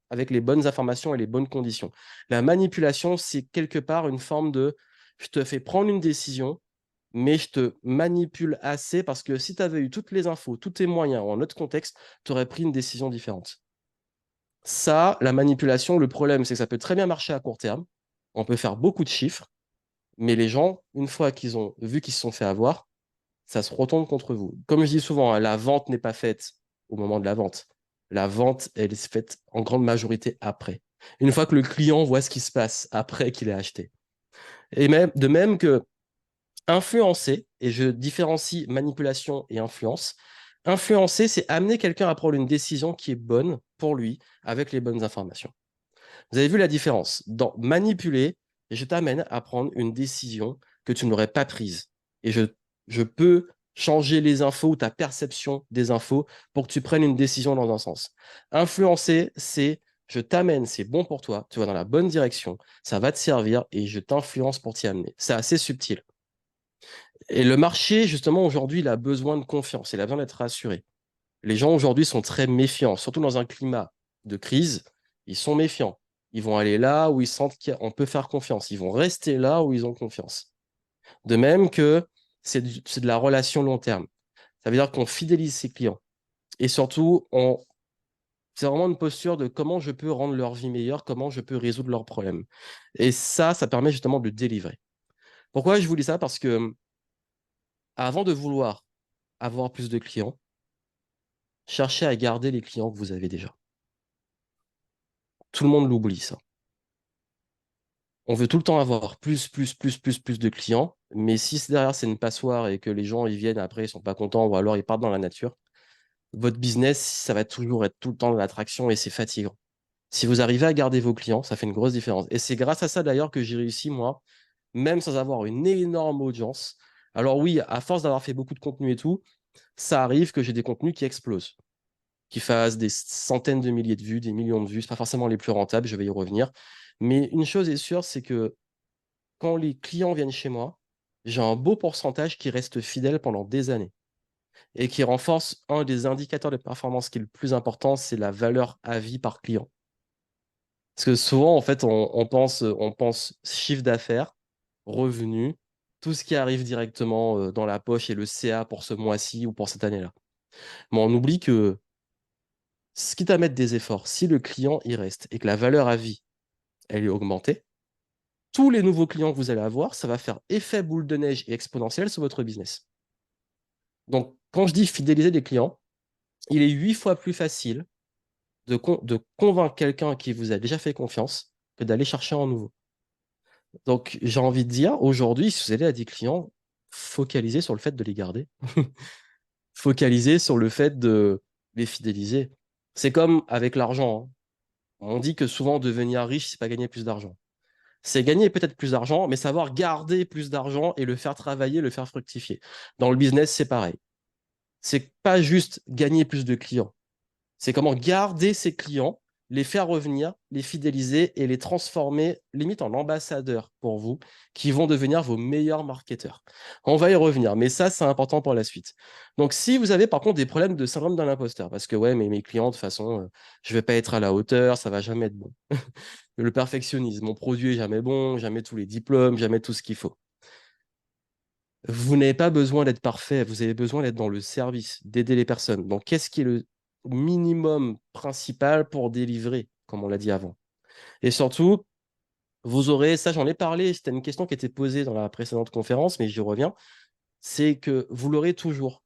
avec les bonnes informations et les bonnes conditions. La manipulation, c'est quelque part une forme de je te fais prendre une décision, mais je te manipule assez parce que si tu avais eu toutes les infos, tous tes moyens ou en autre contexte, tu aurais pris une décision différente. Ça, la manipulation, le problème, c'est que ça peut très bien marcher à court terme. On peut faire beaucoup de chiffres, mais les gens, une fois qu'ils ont vu qu'ils se sont fait avoir, ça se retourne contre vous. Comme je dis souvent, hein, la vente n'est pas faite au moment de la vente. La vente, elle est faite en grande majorité après. Une fois que le client voit ce qui se passe après qu'il ait acheté. Et même, de même que influencer, et je différencie manipulation et influence, influencer, c'est amener quelqu'un à prendre une décision qui est bonne pour lui avec les bonnes informations. Vous avez vu la différence? Dans manipuler, je t'amène à prendre une décision que tu n'aurais pas prise. Et je peux changer les infos ou ta perception des infos pour que tu prennes une décision dans un sens. Influencer, c'est je t'amène, c'est bon pour toi, tu vas dans la bonne direction, ça va te servir et je t'influence pour t'y amener. C'est assez subtil. Et le marché, justement, aujourd'hui, il a besoin de confiance, il a besoin d'être rassuré. Les gens aujourd'hui sont très méfiants, surtout dans un climat de crise, ils sont méfiants. Ils vont aller là où ils sentent qu'on peut faire confiance. Ils vont rester là où ils ont confiance. De même que c'est de la relation long terme. Ça veut dire qu'on fidélise ses clients. Et surtout, c'est vraiment une posture de comment je peux rendre leur vie meilleure, comment je peux résoudre leurs problèmes. Et ça permet justement de délivrer. Pourquoi je vous dis ça? Parce que avant de vouloir avoir plus de clients, cherchez à garder les clients que vous avez déjà. Tout le monde l'oublie, ça. On veut tout le temps avoir plus de clients, mais si derrière c'est une passoire et que les gens ils viennent après, ils sont pas contents ou alors ils partent dans la nature, votre business, ça va toujours être tout le temps de l'attraction et c'est fatigant. Si vous arrivez à garder vos clients, ça fait une grosse différence. Et c'est grâce à ça d'ailleurs que j'ai réussi, moi, même sans avoir une énorme audience. Alors oui, à force d'avoir fait beaucoup de contenu et tout, ça arrive que j'ai des contenus qui explosent. qui fassent des centaines de milliers de vues, des millions de vues. Ce pas forcément les plus rentables, je vais y revenir. Mais une chose est sûre, c'est que quand les clients viennent chez moi, j'ai un beau pourcentage qui reste fidèle pendant des années et qui renforce un des indicateurs de performance qui est le plus important, c'est la valeur à vie par client. Parce que souvent, en fait, on pense chiffre d'affaires, revenus, tout ce qui arrive directement dans la poche et le CA pour ce mois-ci ou pour cette année-là. Mais on oublie que ce quitte à mettre des efforts, si le client y reste et que la valeur à vie, elle est augmentée, tous les nouveaux clients que vous allez avoir, ça va faire effet boule de neige et exponentielle sur votre business. Donc, quand je dis fidéliser des clients, il est 8 fois plus facile de convaincre quelqu'un qui vous a déjà fait confiance que d'aller chercher un nouveau. Donc, j'ai envie de dire, aujourd'hui, si vous allez à des clients, focalisez sur le fait de les garder. Focalisez sur le fait de les fidéliser. C'est comme avec l'argent, hein. On dit que souvent, devenir riche, c'est pas gagner plus d'argent. C'est gagner peut-être plus d'argent, mais savoir garder plus d'argent et le faire travailler, le faire fructifier. Dans le business, c'est pareil. C'est pas juste gagner plus de clients. C'est comment garder ces clients, les faire revenir, les fidéliser et les transformer limite en ambassadeurs pour vous, qui vont devenir vos meilleurs marketeurs. On va y revenir, mais ça, c'est important pour la suite. Donc, si vous avez par contre des problèmes de syndrome d'un imposteur, parce que ouais, mais mes clients, de toute façon, je vais pas être à la hauteur, ça va jamais être bon. Le perfectionnisme, mon produit est jamais bon, jamais tous les diplômes, jamais tout ce qu'il faut. Vous n'avez pas besoin d'être parfait, vous avez besoin d'être dans le service, d'aider les personnes. Donc, qu'est-ce qui est le minimum principal pour délivrer, comme on l'a dit avant? Et surtout, vous aurez, ça j'en ai parlé, c'était une question qui était posée dans la précédente conférence, mais j'y reviens, c'est que vous l'aurez toujours,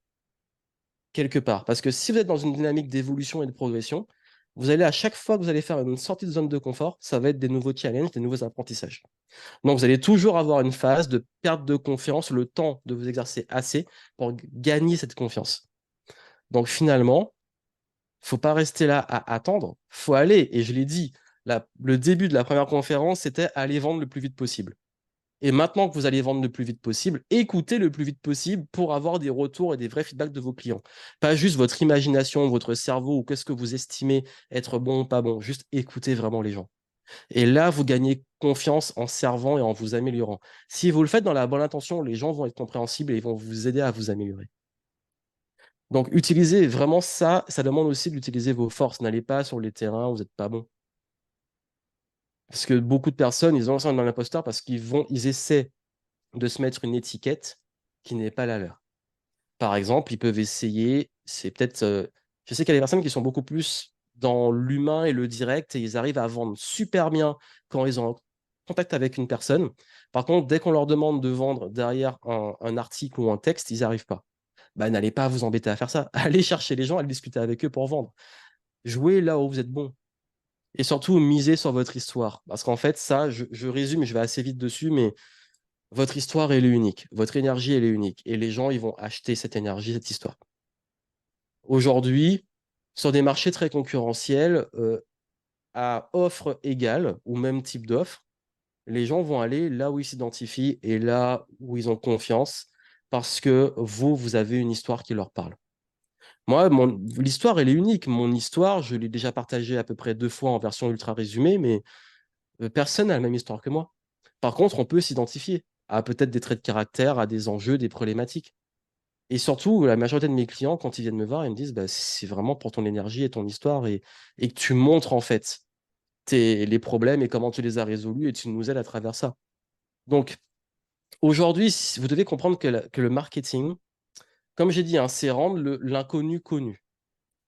quelque part. Parce que si vous êtes dans une dynamique d'évolution et de progression, vous allez à chaque fois que vous allez faire une sortie de zone de confort, ça va être des nouveaux challenges, des nouveaux apprentissages. Donc, vous allez toujours avoir une phase de perte de confiance, le temps de vous exercer assez pour gagner cette confiance. Donc, finalement, il ne faut pas rester là à attendre, il faut aller. Et je l'ai dit, le début de la première conférence, c'était aller vendre le plus vite possible. Et maintenant que vous allez vendre le plus vite possible, écoutez le plus vite possible pour avoir des retours et des vrais feedbacks de vos clients. Pas juste votre imagination, votre cerveau ou qu'est-ce que vous estimez être bon ou pas bon. Juste écoutez vraiment les gens. Et là, vous gagnez confiance en servant et en vous améliorant. Si vous le faites dans la bonne intention, les gens vont être compréhensibles et ils vont vous aider à vous améliorer. Donc, utilisez vraiment ça. Ça demande aussi d'utiliser vos forces. N'allez pas sur les terrains où vous n'êtes pas bon. Parce que beaucoup de personnes, ils ont le syndrome de l'imposteur parce ils essaient de se mettre une étiquette qui n'est pas la leur. Par exemple, ils peuvent essayer, c'est peut-être, je sais qu'il y a des personnes qui sont beaucoup plus dans l'humain et le direct et ils arrivent à vendre super bien quand ils ont contact avec une personne. Par contre, dès qu'on leur demande de vendre derrière un article ou un texte, ils n'y arrivent pas. Bah, n'allez pas vous embêter à faire ça. Allez chercher les gens, allez discuter avec eux pour vendre. Jouez là où vous êtes bon. Et surtout, misez sur votre histoire. Parce qu'en fait, ça, je résume, je vais assez vite dessus, mais votre histoire, elle est unique. Votre énergie, elle est unique. Et les gens, ils vont acheter cette énergie, cette histoire. Aujourd'hui, sur des marchés très concurrentiels, à offre égale ou même type d'offre, les gens vont aller là où ils s'identifient et là où ils ont confiance parce que vous avez une histoire qui leur parle. Moi, l'histoire, elle est unique. Mon histoire, je l'ai déjà partagée à peu près 2 fois en version ultra résumée, mais personne n'a la même histoire que moi. Par contre, on peut s'identifier à peut-être des traits de caractère, à des enjeux, des problématiques. Et surtout, la majorité de mes clients, quand ils viennent me voir, ils me disent bah, c'est vraiment pour ton énergie et ton histoire et que tu montres en fait les problèmes et comment tu les as résolus et tu nous aides à travers ça. Donc, aujourd'hui, vous devez comprendre que le marketing, comme j'ai dit, hein, c'est rendre l'inconnu connu.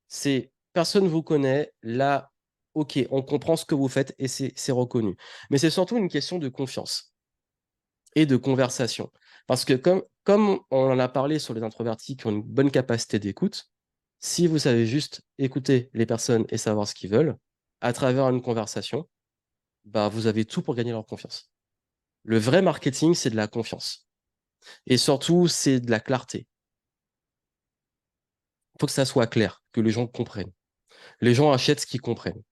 C'est personne ne vous connaît, là, ok, on comprend ce que vous faites et c'est reconnu. Mais c'est surtout une question de confiance et de conversation. Parce que comme on en a parlé sur les introvertis qui ont une bonne capacité d'écoute, si vous savez juste écouter les personnes et savoir ce qu'ils veulent, à travers une conversation, bah, vous avez tout pour gagner leur confiance. Le vrai marketing, c'est de la confiance. Et surtout, c'est de la clarté. Il faut que ça soit clair, que les gens comprennent. Les gens achètent ce qu'ils comprennent.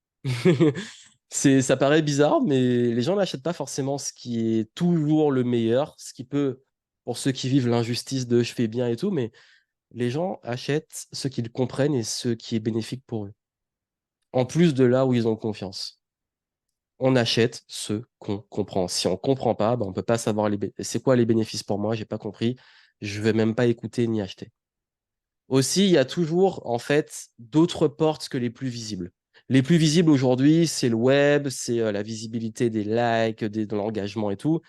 Ça paraît bizarre, mais les gens n'achètent pas forcément ce qui est toujours le meilleur, ce qui peut, pour ceux qui vivent l'injustice de je fais bien et tout, mais Les gens achètent ce qu'ils comprennent et ce qui est bénéfique pour eux. En plus de là où ils ont confiance. On achète ce qu'on comprend. Si on ne comprend pas, ben on ne peut pas savoir c'est quoi les bénéfices pour moi, j'ai pas compris. Je ne vais même pas écouter ni acheter. Aussi, il y a toujours en fait d'autres portes que les plus visibles. Les plus visibles aujourd'hui, c'est le web, c'est la visibilité des likes, de l'engagement et tout.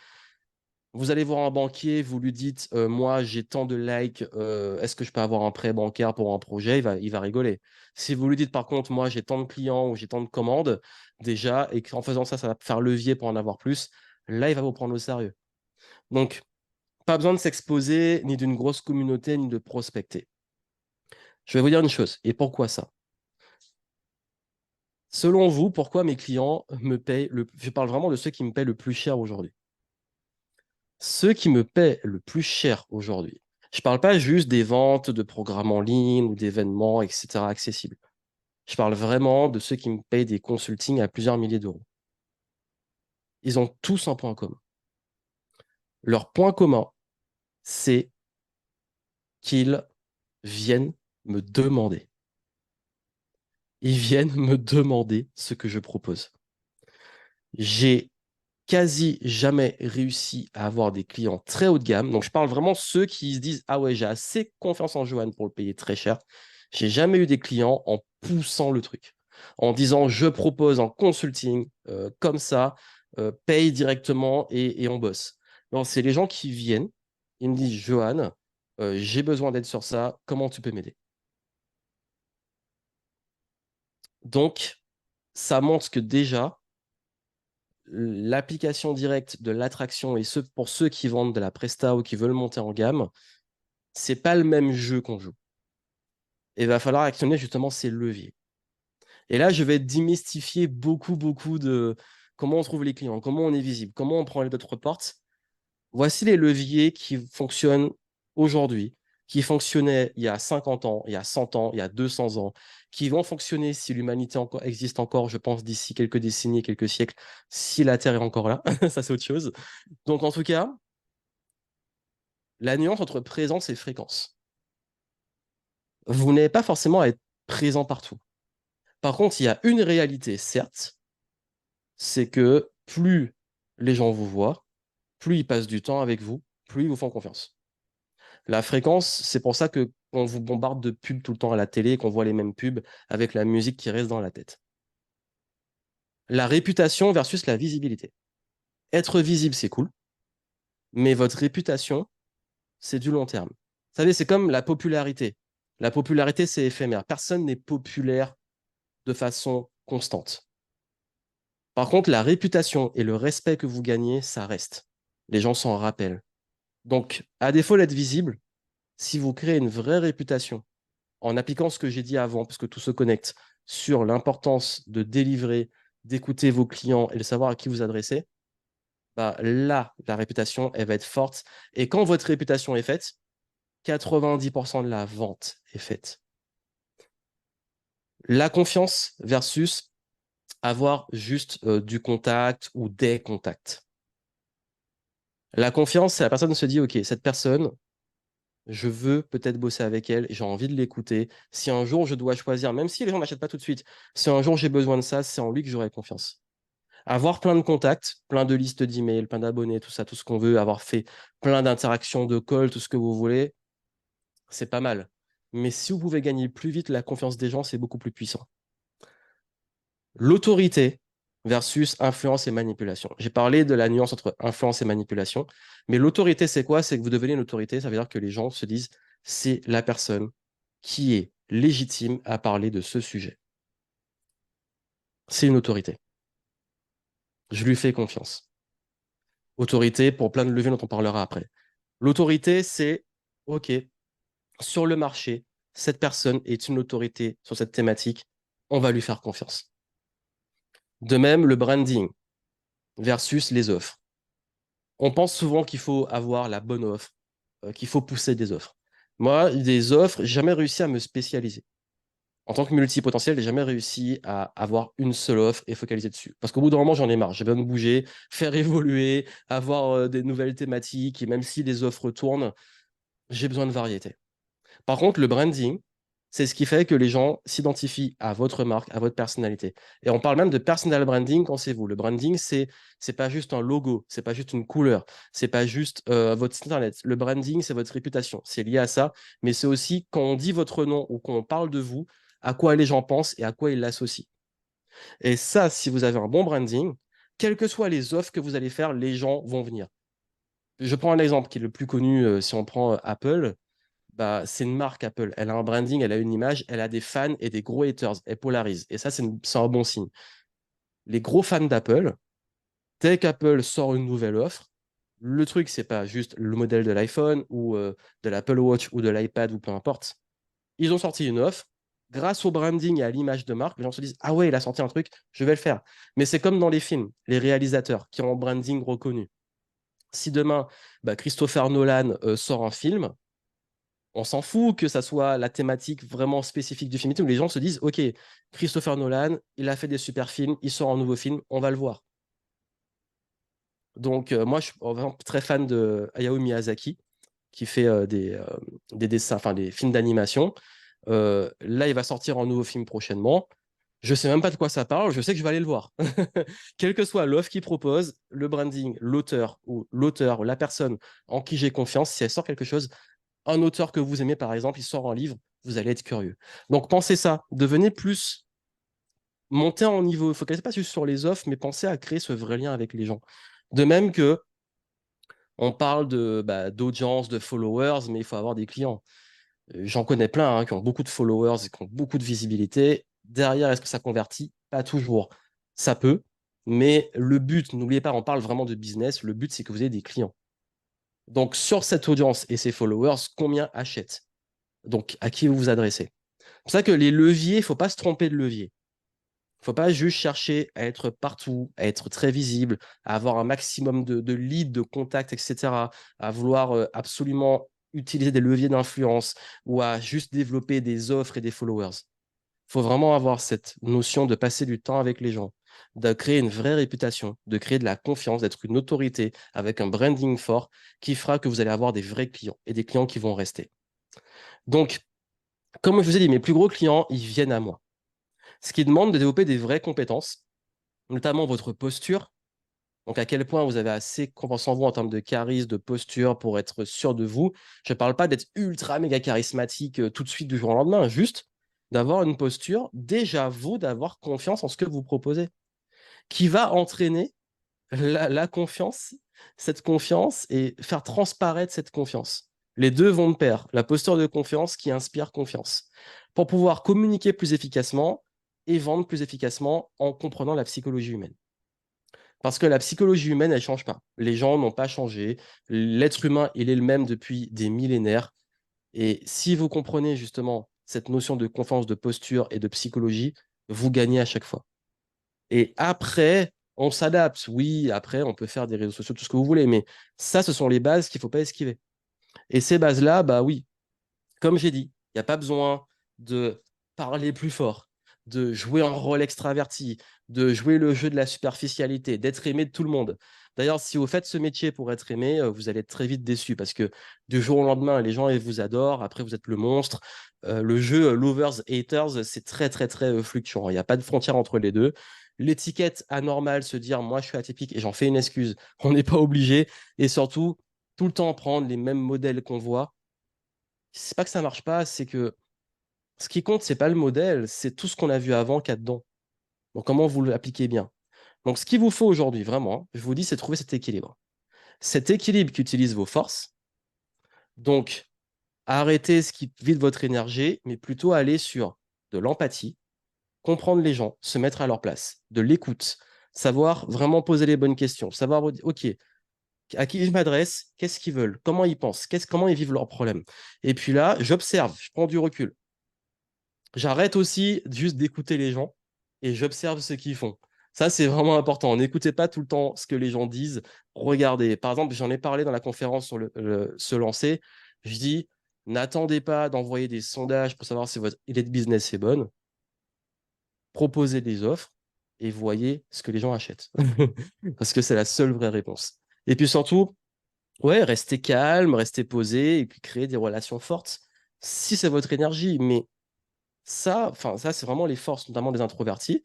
Vous allez voir un banquier, vous lui dites moi j'ai tant de likes, est-ce que je peux avoir un prêt bancaire pour un projet? Il va rigoler. Si vous lui dites par contre moi j'ai tant de clients ou j'ai tant de commandes déjà et qu'en faisant ça, ça va faire levier pour en avoir plus, là il va vous prendre au sérieux. Donc, pas besoin de s'exposer, ni d'une grosse communauté, ni de prospecter. Je vais vous dire une chose, et pourquoi ça? Selon vous, pourquoi mes clients me payent Je parle vraiment de ceux qui me payent le plus cher aujourd'hui. Ceux qui me paient le plus cher aujourd'hui, je ne parle pas juste des ventes de programmes en ligne ou d'événements, etc. accessibles. Je parle vraiment de ceux qui me payent des consultings à plusieurs milliers d'euros. Ils ont tous un point commun. Leur point commun, c'est qu'ils viennent me demander. Ils viennent me demander ce que je propose. J'ai quasi jamais réussi à avoir des clients très haut de gamme. Donc, je parle vraiment de ceux qui se disent, ah ouais, j'ai assez confiance en Johan pour le payer très cher. J'ai jamais eu des clients en poussant le truc, en disant, je propose en consulting, comme ça, paye directement et on bosse. Non, c'est les gens qui viennent, ils me disent, Johan, j'ai besoin d'aide sur ça, comment tu peux m'aider? Donc, ça montre que déjà, l'application directe de l'attraction et pour ceux qui vendent de la presta ou qui veulent monter en gamme, c'est pas le même jeu qu'on joue. Et il va falloir actionner justement ces leviers. Et là, je vais démystifier beaucoup de comment on trouve les clients, comment on est visible, comment on prend les autres portes. Voici les leviers qui fonctionnent aujourd'hui, qui fonctionnaient il y a 50 ans, il y a 100 ans, il y a 200 ans, qui vont fonctionner si l'humanité existe encore, je pense, d'ici quelques décennies, quelques siècles, si la Terre est encore là. Ça, c'est autre chose. Donc, en tout cas, la nuance entre présence et fréquence. Vous n'avez pas forcément à être présent partout. Par contre, il y a une réalité, certes, c'est que plus les gens vous voient, plus ils passent du temps avec vous, plus ils vous font confiance. La fréquence, c'est pour ça que on vous bombarde de pubs tout le temps à la télé, qu'on voit les mêmes pubs avec la musique qui reste dans la tête. La réputation versus la visibilité. Être visible, c'est cool, mais votre réputation, c'est du long terme. Vous savez, c'est comme la popularité. La popularité, c'est éphémère. Personne n'est populaire de façon constante. Par contre, la réputation et le respect que vous gagnez, ça reste. Les gens s'en rappellent. Donc, à défaut d'être visible, si vous créez une vraie réputation en appliquant ce que j'ai dit avant, parce que tout se connecte, sur l'importance de délivrer, d'écouter vos clients et de savoir à qui vous adressez, bah là, la réputation, elle va être forte. Et quand votre réputation est faite, 90% de la vente est faite. La confiance versus avoir juste du contact ou des contacts. La confiance, c'est la personne qui se dit, OK, cette personne, je veux peut-être bosser avec elle, j'ai envie de l'écouter. Si un jour je dois choisir, même si les gens n'achètent pas tout de suite, si un jour j'ai besoin de ça, c'est en lui que j'aurai confiance. Avoir plein de contacts, plein de listes d'emails, plein d'abonnés, tout ça, tout ce qu'on veut, avoir fait plein d'interactions, de calls, tout ce que vous voulez, c'est pas mal. Mais si vous pouvez gagner plus vite la confiance des gens, c'est beaucoup plus puissant. L'autorité versus influence et manipulation. J'ai parlé de la nuance entre influence et manipulation, mais l'autorité, c'est quoi? C'est que vous devenez une autorité, ça veut dire que les gens se disent, c'est la personne qui est légitime à parler de ce sujet. C'est une autorité. Je lui fais confiance. Autorité pour plein de leviers dont on parlera après. L'autorité, c'est, OK, sur le marché, cette personne est une autorité sur cette thématique, on va lui faire confiance. De même, le branding versus les offres. On pense souvent qu'il faut avoir la bonne offre, qu'il faut pousser des offres. Moi, des offres, j'ai jamais réussi à me spécialiser. En tant que multipotentiel, j'ai jamais réussi à avoir une seule offre et focaliser dessus. Parce qu'au bout d'un moment, j'en ai marre. J'ai besoin de bouger, faire évoluer, avoir des nouvelles thématiques. Et même si les offres tournent, j'ai besoin de variété. Par contre, le branding, c'est ce qui fait que les gens s'identifient à votre marque, à votre personnalité. Et on parle même de personal branding quand c'est vous. Le branding, c'est pas juste un logo, c'est pas juste une couleur, c'est pas juste votre site internet. Le branding, c'est votre réputation, c'est lié à ça, mais c'est aussi quand on dit votre nom ou quand on parle de vous, à quoi les gens pensent et à quoi ils l'associent. Et ça, si vous avez un bon branding, quelles que soient les offres que vous allez faire, les gens vont venir. Je prends un exemple qui est le plus connu, si on prend Apple, bah, c'est une marque Apple. Elle a un branding, elle a une image, elle a des fans et des gros haters. Elle polarise. Et ça, c'est un bon signe. Les gros fans d'Apple, dès qu'Apple sort une nouvelle offre, le truc, c'est pas juste le modèle de l'iPhone ou de l'Apple Watch ou de l'iPad ou peu importe. Ils ont sorti une offre. Grâce au branding et à l'image de marque, les gens se disent: ah ouais, il a sorti un truc, je vais le faire. Mais c'est comme dans les films, les réalisateurs qui ont un branding reconnu. Si demain, bah, Christopher Nolan sort un film, on s'en fout que ça soit la thématique vraiment spécifique du film et tout. Les gens se disent, OK, Christopher Nolan, il a fait des super films, il sort un nouveau film, on va le voir. Donc, moi, je suis vraiment très fan de Hayao Miyazaki, qui fait des dessins, enfin des films d'animation. Là, il va sortir un nouveau film prochainement. Je sais même pas de quoi ça parle, je sais que je vais aller le voir. Quelle que soit l'offre qu'il propose, le branding, l'auteur ou la personne en qui j'ai confiance, si elle sort quelque chose, un auteur que vous aimez, par exemple, il sort un livre, vous allez être curieux. Donc pensez ça, devenez plus, montez en niveau, focalisez pas juste sur les offres, mais pensez à créer ce vrai lien avec les gens. De même que on parle d'audience, de followers, mais il faut avoir des clients. J'en connais plein qui ont beaucoup de followers et qui ont beaucoup de visibilité. Derrière, est-ce que ça convertit? Pas toujours. Ça peut, mais le but, n'oubliez pas, on parle vraiment de business, le but c'est que vous ayez des clients. Donc sur cette audience et ces followers, combien achètent? Donc à qui vous vous adressez? C'est pour ça que les leviers, il ne faut pas se tromper de levier. Il ne faut pas juste chercher à être partout, à être très visible, à avoir un maximum de leads, de contacts, etc., à vouloir absolument utiliser des leviers d'influence ou à juste développer des offres et des followers. Il faut vraiment avoir cette notion de passer du temps avec les gens, de créer une vraie réputation, de créer de la confiance, d'être une autorité avec un branding fort qui fera que vous allez avoir des vrais clients et des clients qui vont rester. Donc, comme je vous ai dit, mes plus gros clients, ils viennent à moi. Ce qui demande de développer des vraies compétences, notamment votre posture. Donc, à quel point vous avez assez confiance en vous en termes de charisme, de posture pour être sûr de vous. Je ne parle pas d'être ultra méga charismatique tout de suite du jour au lendemain, juste d'avoir une posture, déjà vous, d'avoir confiance en ce que vous proposez, qui va entraîner la confiance, cette confiance et faire transparaître cette confiance. Les deux vont de pair. La posture de confiance qui inspire confiance. Pour pouvoir communiquer plus efficacement et vendre plus efficacement en comprenant la psychologie humaine. Parce que la psychologie humaine, elle ne change pas. Les gens n'ont pas changé. L'être humain, il est le même depuis des millénaires. Et si vous comprenez justement cette notion de confiance, de posture et de psychologie, vous gagnez à chaque fois. Et après, on s'adapte. Oui, après, on peut faire des réseaux sociaux, tout ce que vous voulez, mais ça, ce sont les bases qu'il ne faut pas esquiver. Et ces bases-là, bah oui, comme j'ai dit, il n'y a pas besoin de parler plus fort, de jouer un rôle extraverti, de jouer le jeu de la superficialité, d'être aimé de tout le monde. D'ailleurs, si vous faites ce métier pour être aimé, vous allez être très vite déçu parce que du jour au lendemain, les gens ils vous adorent, après vous êtes le monstre. Le jeu lovers, haters, c'est très, très, très fluctuant. Il n'y a pas de frontière entre les deux. L'étiquette anormale, se dire moi je suis atypique et j'en fais une excuse, on n'est pas obligé. Et surtout, tout le temps prendre les mêmes modèles qu'on voit. C'est pas que ça marche pas, c'est que ce qui compte, c'est pas le modèle, c'est tout ce qu'on a vu avant qu'il y a dedans. Donc, comment vous l'appliquez bien. Donc, ce qu'il vous faut aujourd'hui, vraiment, je vous dis, c'est trouver cet équilibre. Cet équilibre qui utilise vos forces. Donc, arrêtez ce qui vide votre énergie, mais plutôt aller sur de l'empathie, comprendre les gens, se mettre à leur place, de l'écoute, savoir vraiment poser les bonnes questions, savoir, OK, à qui je m'adresse, qu'est-ce qu'ils veulent, comment ils pensent, comment ils vivent leurs problèmes. Et puis là, j'observe, je prends du recul. J'arrête aussi juste d'écouter les gens et j'observe ce qu'ils font. Ça, c'est vraiment important. N'écoutez pas tout le temps ce que les gens disent. Regardez. Par exemple, j'en ai parlé dans la conférence sur se lancer. Je dis, n'attendez pas d'envoyer des sondages pour savoir si votre idée de business est bonne. Proposez des offres et voyez ce que les gens achètent. Parce que c'est la seule vraie réponse. Et puis surtout, ouais, restez calme, restez posé et puis créer des relations fortes. si c'est votre énergie. Mais ça, c'est vraiment les forces, notamment des introvertis.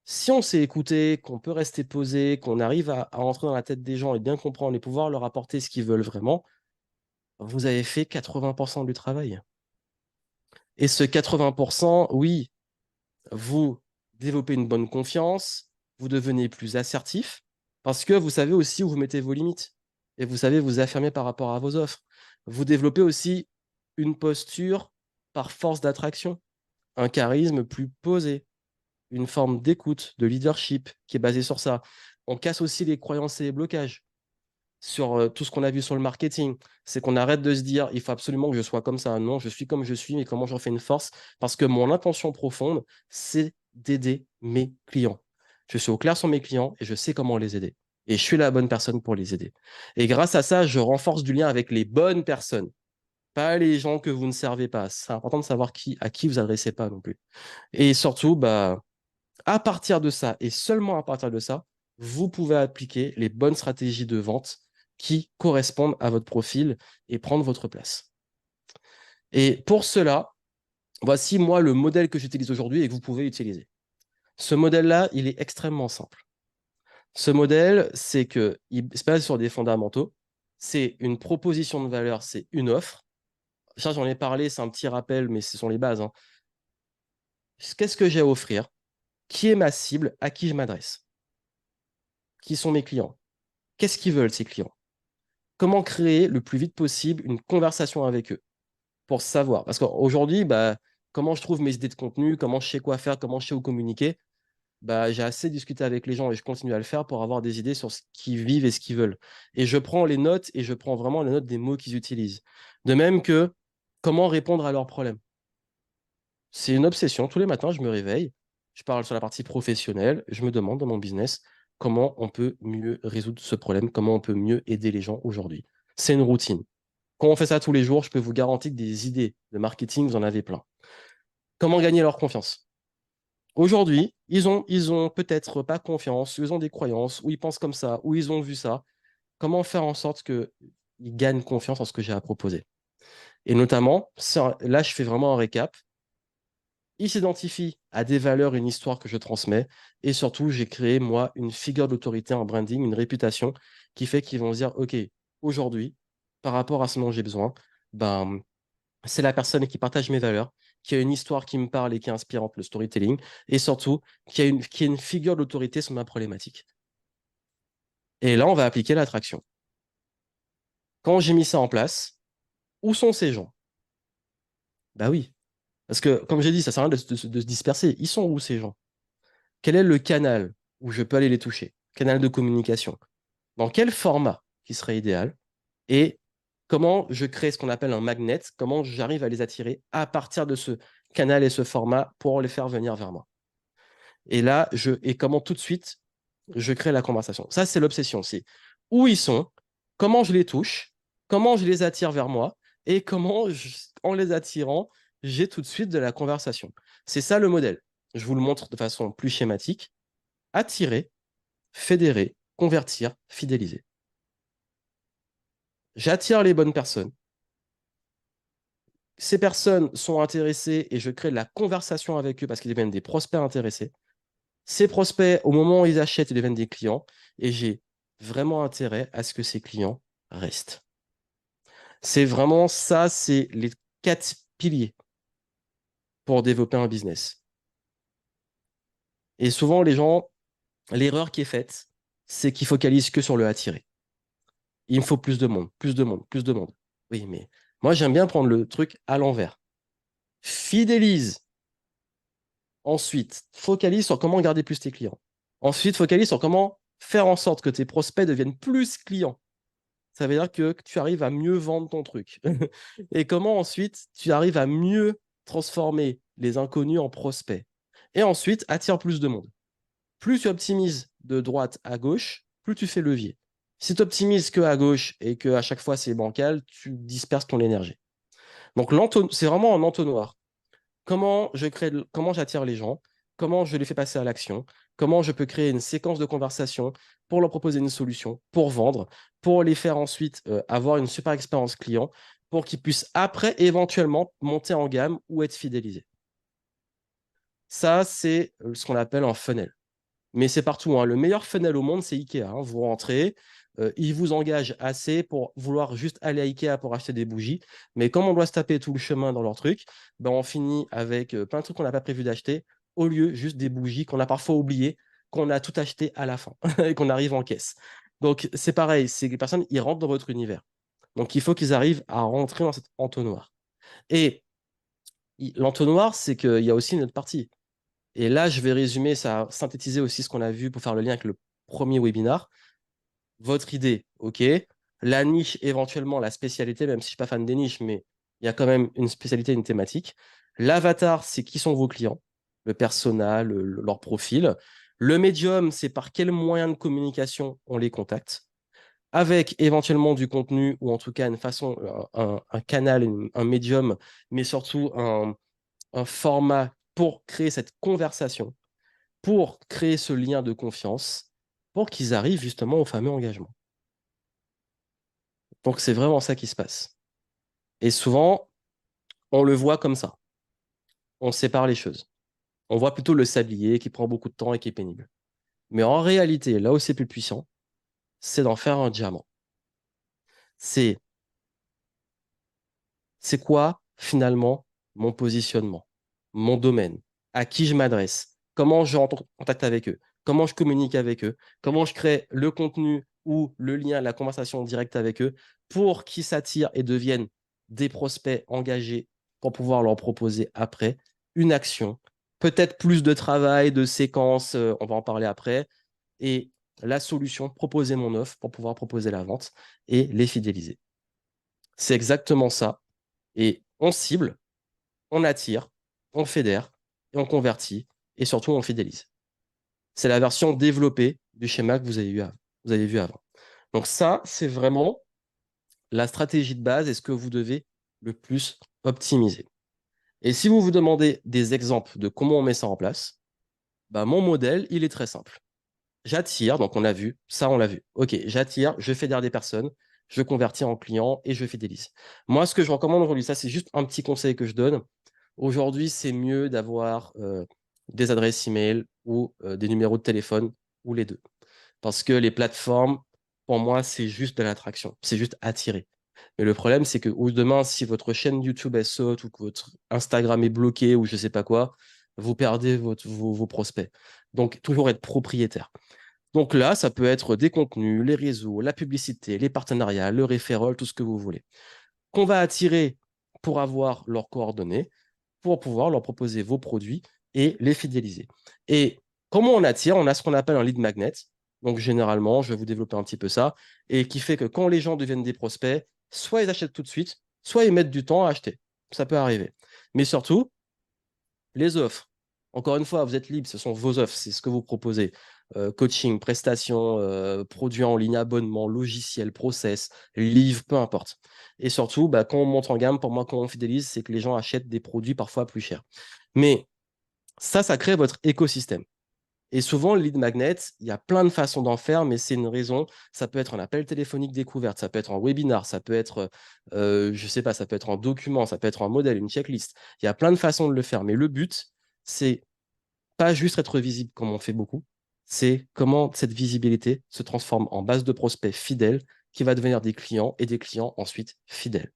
Si on sait écouter, qu'on peut rester posé, qu'on arrive à entrer dans la tête des gens et bien comprendre et pouvoir leur apporter ce qu'ils veulent vraiment, vous avez fait 80% du travail. Et ce 80%, oui, vous développez une bonne confiance, vous devenez plus assertif, parce que vous savez aussi où vous mettez vos limites. Et vous savez vous affirmer par rapport à vos offres. Vous développez aussi une posture par force d'attraction, un charisme plus posé, une forme d'écoute, de leadership qui est basée sur ça. On casse aussi les croyances et les blocages sur tout ce qu'on a vu sur le marketing. C'est qu'on arrête de se dire, il faut absolument que je sois comme ça. Non, je suis comme je suis, mais comment j'en fais une force? Parce que mon intention profonde, c'est d'aider mes clients. Je suis au clair sur mes clients et je sais comment les aider. Et je suis la bonne personne pour les aider. Et grâce à ça, je renforce du lien avec les bonnes personnes, pas les gens que vous ne servez pas. C'est important de savoir à qui vous adressez pas non plus. Et surtout, bah, à partir de ça, et seulement à partir de ça, vous pouvez appliquer les bonnes stratégies de vente qui correspondent à votre profil et prendre votre place. Et pour cela, voici moi le modèle que j'utilise aujourd'hui et que vous pouvez utiliser. Ce modèle-là, il est extrêmement simple. Ce modèle, c'est qu'il se base sur des fondamentaux. C'est une proposition de valeur, c'est une offre. Ça, j'en ai parlé, c'est un petit rappel, mais ce sont les bases, hein. Qu'est-ce que j'ai à offrir? Qui est ma cible? À qui je m'adresse? Qui sont mes clients? Qu'est-ce qu'ils veulent, ces clients? Comment créer le plus vite possible une conversation avec eux pour savoir. Parce qu'aujourd'hui, bah, comment je trouve mes idées de contenu, comment je sais quoi faire, comment je sais où communiquer, bah, j'ai assez discuté avec les gens et je continue à le faire pour avoir des idées sur ce qu'ils vivent et ce qu'ils veulent. Et je prends les notes et je prends vraiment les notes des mots qu'ils utilisent. De même que comment répondre à leurs problèmes. C'est une obsession. Tous les matins, je me réveille, je parle sur la partie professionnelle, je me demande dans mon business comment on peut mieux résoudre ce problème, comment on peut mieux aider les gens aujourd'hui. C'est une routine. Quand on fait ça tous les jours, je peux vous garantir que des idées de marketing, vous en avez plein. Comment gagner leur confiance? Aujourd'hui, ils ont peut-être pas confiance, ils ont des croyances, ou ils pensent comme ça, ou ils ont vu ça. Comment faire en sorte qu'ils gagnent confiance en ce que j'ai à proposer? Et notamment, là, je fais vraiment un récap. Ils s'identifient à des valeurs, une histoire que je transmets. Et surtout, j'ai créé, moi, une figure d'autorité en branding, une réputation qui fait qu'ils vont se dire, OK, aujourd'hui, par rapport à ce dont j'ai besoin, ben, c'est la personne qui partage mes valeurs, qui a une histoire qui me parle et qui est inspirante, le storytelling, et surtout, qui a une figure d'autorité sur ma problématique. Et là, on va appliquer l'attraction. Quand j'ai mis ça en place, où sont ces gens? Bah oui, parce que, comme j'ai dit, ça sert à rien de se disperser. Ils sont où ces gens? Quel est le canal où je peux aller les toucher? Canal de communication. Dans quel format qui serait idéal? Et comment je crée ce qu'on appelle un magnet? Comment j'arrive à les attirer à partir de ce canal et ce format pour les faire venir vers moi? Et là, et comment tout de suite je crée la conversation. Ça, c'est l'obsession. C'est où ils sont, comment je les touche, comment je les attire vers moi et comment, en les attirant, j'ai tout de suite de la conversation. C'est ça le modèle. Je vous le montre de façon plus schématique. Attirer, fédérer, convertir, fidéliser. J'attire les bonnes personnes. Ces personnes sont intéressées et je crée de la conversation avec eux parce qu'ils deviennent des prospects intéressés. Ces prospects, au moment où ils achètent, ils deviennent des clients et j'ai vraiment intérêt à ce que ces clients restent. C'est vraiment ça, c'est les 4 piliers pour développer un business. Et souvent, les gens, l'erreur qui est faite, c'est qu'ils focalisent que sur le attirer. Il me faut plus de monde, plus de monde, plus de monde. Oui, mais moi, j'aime bien prendre le truc à l'envers. Fidélise. Ensuite, focalise sur comment garder plus tes clients. Ensuite, focalise sur comment faire en sorte que tes prospects deviennent plus clients. Ça veut dire que tu arrives à mieux vendre ton truc. Et comment ensuite tu arrives à mieux transformer les inconnus en prospects. Et ensuite, attire plus de monde. Plus tu optimises de droite à gauche, plus tu fais levier. Si tu optimises que à gauche et que à chaque fois c'est bancal, tu disperses ton énergie. Donc c'est vraiment un entonnoir. Comment j'attire les gens, comment je les fais passer à l'action, comment je peux créer une séquence de conversation pour leur proposer une solution, pour vendre, pour les faire ensuite avoir une super expérience client pour qu'ils puissent après éventuellement monter en gamme ou être fidélisés. Ça, c'est ce qu'on appelle un funnel. Mais c'est partout, hein. Le meilleur funnel au monde, c'est Ikea, hein. Vous rentrez, ils vous engagent assez pour vouloir juste aller à Ikea pour acheter des bougies. Mais comme on doit se taper tout le chemin dans leur truc, ben on finit avec plein de trucs qu'on n'a pas prévu d'acheter, au lieu juste des bougies qu'on a parfois oubliées, qu'on a tout acheté à la fin et qu'on arrive en caisse. Donc c'est pareil, c'est que les personnes, ils rentrent dans votre univers. Donc il faut qu'ils arrivent à rentrer dans cet entonnoir. Et l'entonnoir, c'est qu'il y a aussi une autre partie. Et là, je vais résumer, ça, synthétiser aussi ce qu'on a vu pour faire le lien avec le premier webinar. Votre idée, OK. La niche, éventuellement, la spécialité, même si je ne suis pas fan des niches, mais il y a quand même une spécialité, une thématique. L'avatar, c'est qui sont vos clients, le persona, leur profil. Le médium, c'est par quel moyen de communication on les contacte, avec éventuellement du contenu ou en tout cas une façon, un canal, un médium, mais surtout un format pour créer cette conversation, pour créer ce lien de confiance, pour qu'ils arrivent justement au fameux engagement. Donc c'est vraiment ça qui se passe. Et souvent, on le voit comme ça. On sépare les choses. On voit plutôt le sablier qui prend beaucoup de temps et qui est pénible. Mais en réalité, là où c'est plus puissant, c'est d'en faire un diamant. C'est quoi finalement mon positionnement, mon domaine, à qui je m'adresse, comment je rentre en contact avec eux, comment je communique avec eux, comment je crée le contenu ou le lien, la conversation directe avec eux pour qu'ils s'attirent et deviennent des prospects engagés pour pouvoir leur proposer après une action, peut-être plus de travail, de séquences, on va en parler après, et la solution, proposer mon offre pour pouvoir proposer la vente et les fidéliser. C'est exactement ça. Et on cible, on attire, on fédère, et on convertit, et surtout on fidélise. C'est la version développée du schéma que vous avez vu avant. Donc ça, c'est vraiment la stratégie de base et ce que vous devez le plus optimiser. Et si vous vous demandez des exemples de comment on met ça en place, bah, mon modèle, il est très simple. J'attire, donc on l'a vu, ça on l'a vu. Ok, j'attire, je fédère des personnes, je convertis en clients et je fidélise. Moi, ce que je recommande aujourd'hui, ça c'est juste un petit conseil que je donne. Aujourd'hui, c'est mieux d'avoir des adresses email ou des numéros de téléphone ou les deux. Parce que les plateformes, pour moi, c'est juste de l'attraction. C'est juste attirer. Mais le problème, c'est que demain, si votre chaîne YouTube elle saute ou que votre Instagram est bloqué ou je ne sais pas quoi, vous perdez vos prospects. Donc, toujours être propriétaire. Donc là, ça peut être des contenus, les réseaux, la publicité, les partenariats, le referral, tout ce que vous voulez. Qu'on va attirer pour avoir leurs coordonnées, pour pouvoir leur proposer vos produits et les fidéliser. Et comment on attire? On a ce qu'on appelle un lead magnet. Donc généralement, je vais vous développer un petit peu ça, et qui fait que quand les gens deviennent des prospects, soit ils achètent tout de suite, soit ils mettent du temps à acheter. Ça peut arriver. Mais surtout, les offres. Encore une fois, vous êtes libre, ce sont vos offres, c'est ce que vous proposez. Coaching, prestations, produits en ligne, abonnement, logiciel, process, livre, peu importe. Et surtout, bah, quand on monte en gamme, pour moi, quand on fidélise, c'est que les gens achètent des produits parfois plus chers. Mais ça crée votre écosystème. Et souvent, le lead magnet, il y a plein de façons d'en faire, mais c'est une raison. Ça peut être un appel téléphonique découverte, ça peut être un webinar, ça peut être, je sais pas, ça peut être un document, ça peut être un modèle, une checklist. Il y a plein de façons de le faire, mais le but, c'est pas juste être visible comme on fait beaucoup, c'est comment cette visibilité se transforme en base de prospects fidèles qui va devenir des clients et des clients ensuite fidèles.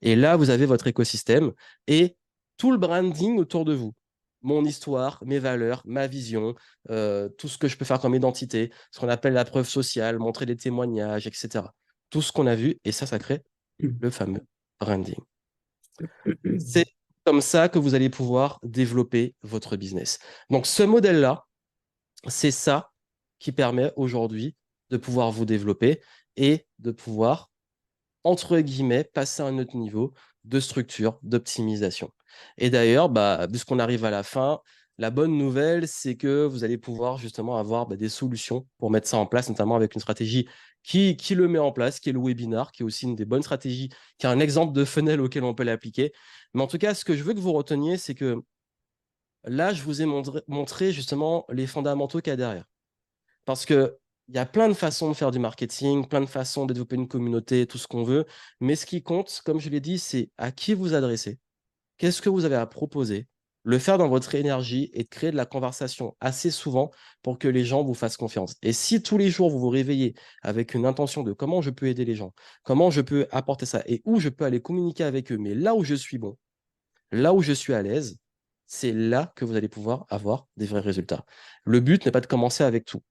Et là, vous avez votre écosystème et tout le branding autour de vous. Mon histoire, mes valeurs, ma vision, tout ce que je peux faire comme identité, ce qu'on appelle la preuve sociale, montrer des témoignages, etc. Tout ce qu'on a vu, et ça crée le fameux branding. C'est comme ça que vous allez pouvoir développer votre business. Donc, ce modèle-là, c'est ça qui permet aujourd'hui de pouvoir vous développer et de pouvoir, entre guillemets, passer à un autre niveau de structure, d'optimisation. Et d'ailleurs, bah, puisqu'on arrive à la fin, la bonne nouvelle, c'est que vous allez pouvoir justement avoir des solutions pour mettre ça en place, notamment avec une stratégie qui le met en place, qui est le webinar, qui est aussi une des bonnes stratégies, qui est un exemple de funnel auquel on peut l'appliquer. Mais en tout cas, ce que je veux que vous reteniez, c'est que là, je vous ai montré justement les fondamentaux qu'il y a derrière. Parce que il y a plein de façons de faire du marketing, plein de façons de développer une communauté, tout ce qu'on veut. Mais ce qui compte, comme je l'ai dit, c'est à qui vous adressez, qu'est-ce que vous avez à proposer, le faire dans votre énergie et de créer de la conversation assez souvent pour que les gens vous fassent confiance. Et si tous les jours vous vous réveillez avec une intention de comment je peux aider les gens, comment je peux apporter ça et où je peux aller communiquer avec eux, mais là où je suis bon, là où je suis à l'aise, c'est là que vous allez pouvoir avoir des vrais résultats. Le but n'est pas de commencer avec tout,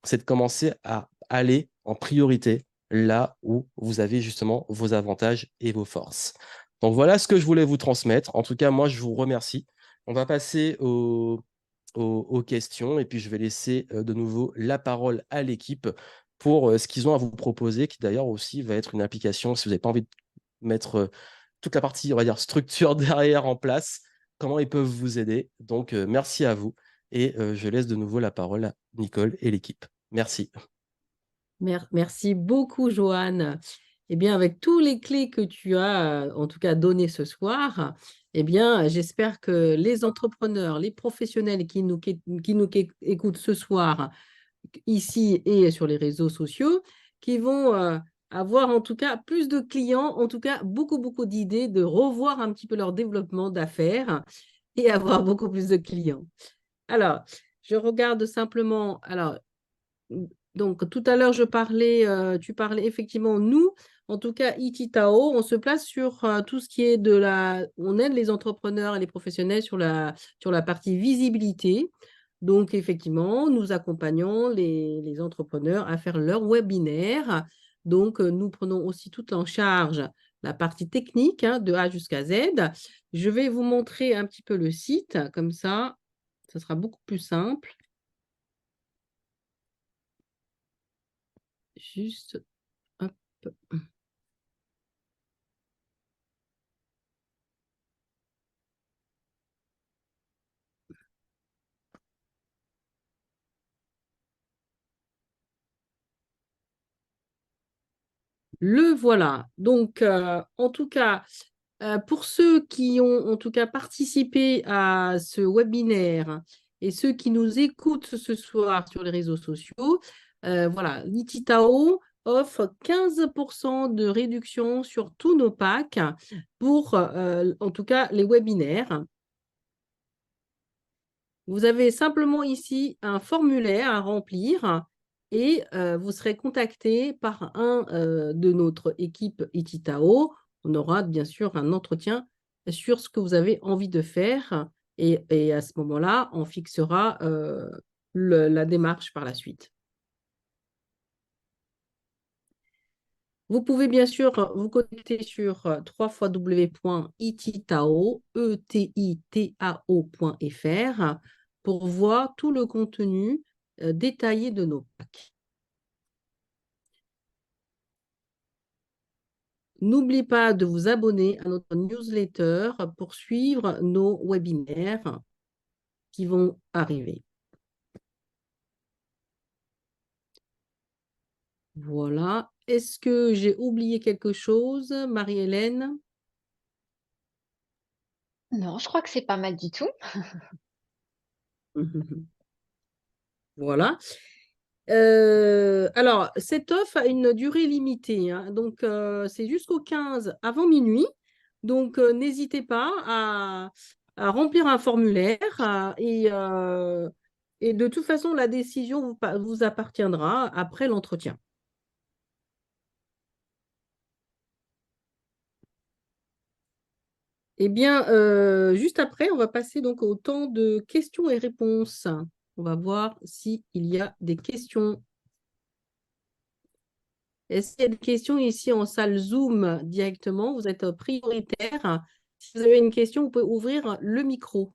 c'est de commencer à aller en priorité là où vous avez justement vos avantages et vos forces. Donc voilà ce que je voulais vous transmettre. En tout cas, moi, je vous remercie. On va passer aux questions et puis je vais laisser de nouveau la parole à l'équipe pour ce qu'ils ont à vous proposer, qui d'ailleurs aussi va être une application, si vous n'avez pas envie de mettre toute la partie, on va dire, structure derrière en place, comment ils peuvent vous aider. Donc, merci à vous et je laisse de nouveau la parole à Nicole et l'équipe. Merci. Merci beaucoup, Joanne. Eh bien, avec tous les clés que tu as, en tout cas, données ce soir, eh bien, j'espère que les entrepreneurs, les professionnels qui nous écoutent ce soir, ici et sur les réseaux sociaux, qui vont avoir en tout cas plus de clients, en tout cas beaucoup, beaucoup d'idées de revoir un petit peu leur développement d'affaires et avoir beaucoup plus de clients. Alors, je regarde simplement, alors, donc tout à l'heure, tu parlais effectivement, nous, en tout cas, Ititao, on se place sur tout ce qui est on aide les entrepreneurs et les professionnels sur la partie visibilité. Donc, effectivement, nous accompagnons les entrepreneurs à faire leur webinaire. Donc, nous prenons aussi tout en charge la partie technique, hein, de A jusqu'à Z. Je vais vous montrer un petit peu le site, comme ça sera beaucoup plus simple. Juste, hop. Le voilà. Donc, en tout cas, pour ceux qui ont en tout cas participé à ce webinaire et ceux qui nous écoutent ce soir sur les réseaux sociaux, voilà, Nititao offre 15% de réduction sur tous nos packs pour, en tout cas, les webinaires. Vous avez simplement ici un formulaire à remplir et vous serez contacté par un de notre équipe Ititao. On aura bien sûr un entretien sur ce que vous avez envie de faire et à ce moment-là, on fixera la démarche par la suite. Vous pouvez bien sûr vous connecter sur www.ititao.fr pour voir tout le contenu détaillé de nos packs. N'oubliez pas de vous abonner à notre newsletter pour suivre nos webinaires qui vont arriver. Voilà. Est-ce que j'ai oublié quelque chose, Marie-Hélène? Non, je crois que c'est pas mal du tout. Voilà. Alors, cette offre a une durée limitée, hein, donc c'est jusqu'au 15 avant minuit. Donc, n'hésitez pas à remplir un formulaire et de toute façon, la décision vous appartiendra après l'entretien. Eh bien, juste après, on va passer donc au temps de questions et réponses. On va voir s'il y a des questions. Est-ce qu'il y a des questions ici en salle Zoom directement? Vous êtes prioritaire. Si vous avez une question, vous pouvez ouvrir le micro.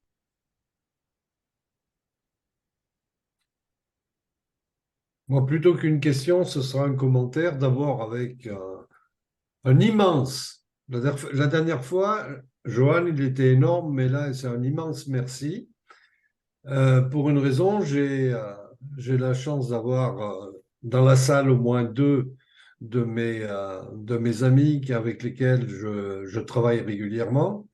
Moi, plutôt qu'une question, ce sera un commentaire d'abord avec un immense. La dernière fois, Johan, il était énorme, mais là, c'est un immense merci. Pour une raison, j'ai la chance d'avoir dans la salle au moins deux de mes amis avec lesquels je travaille régulièrement.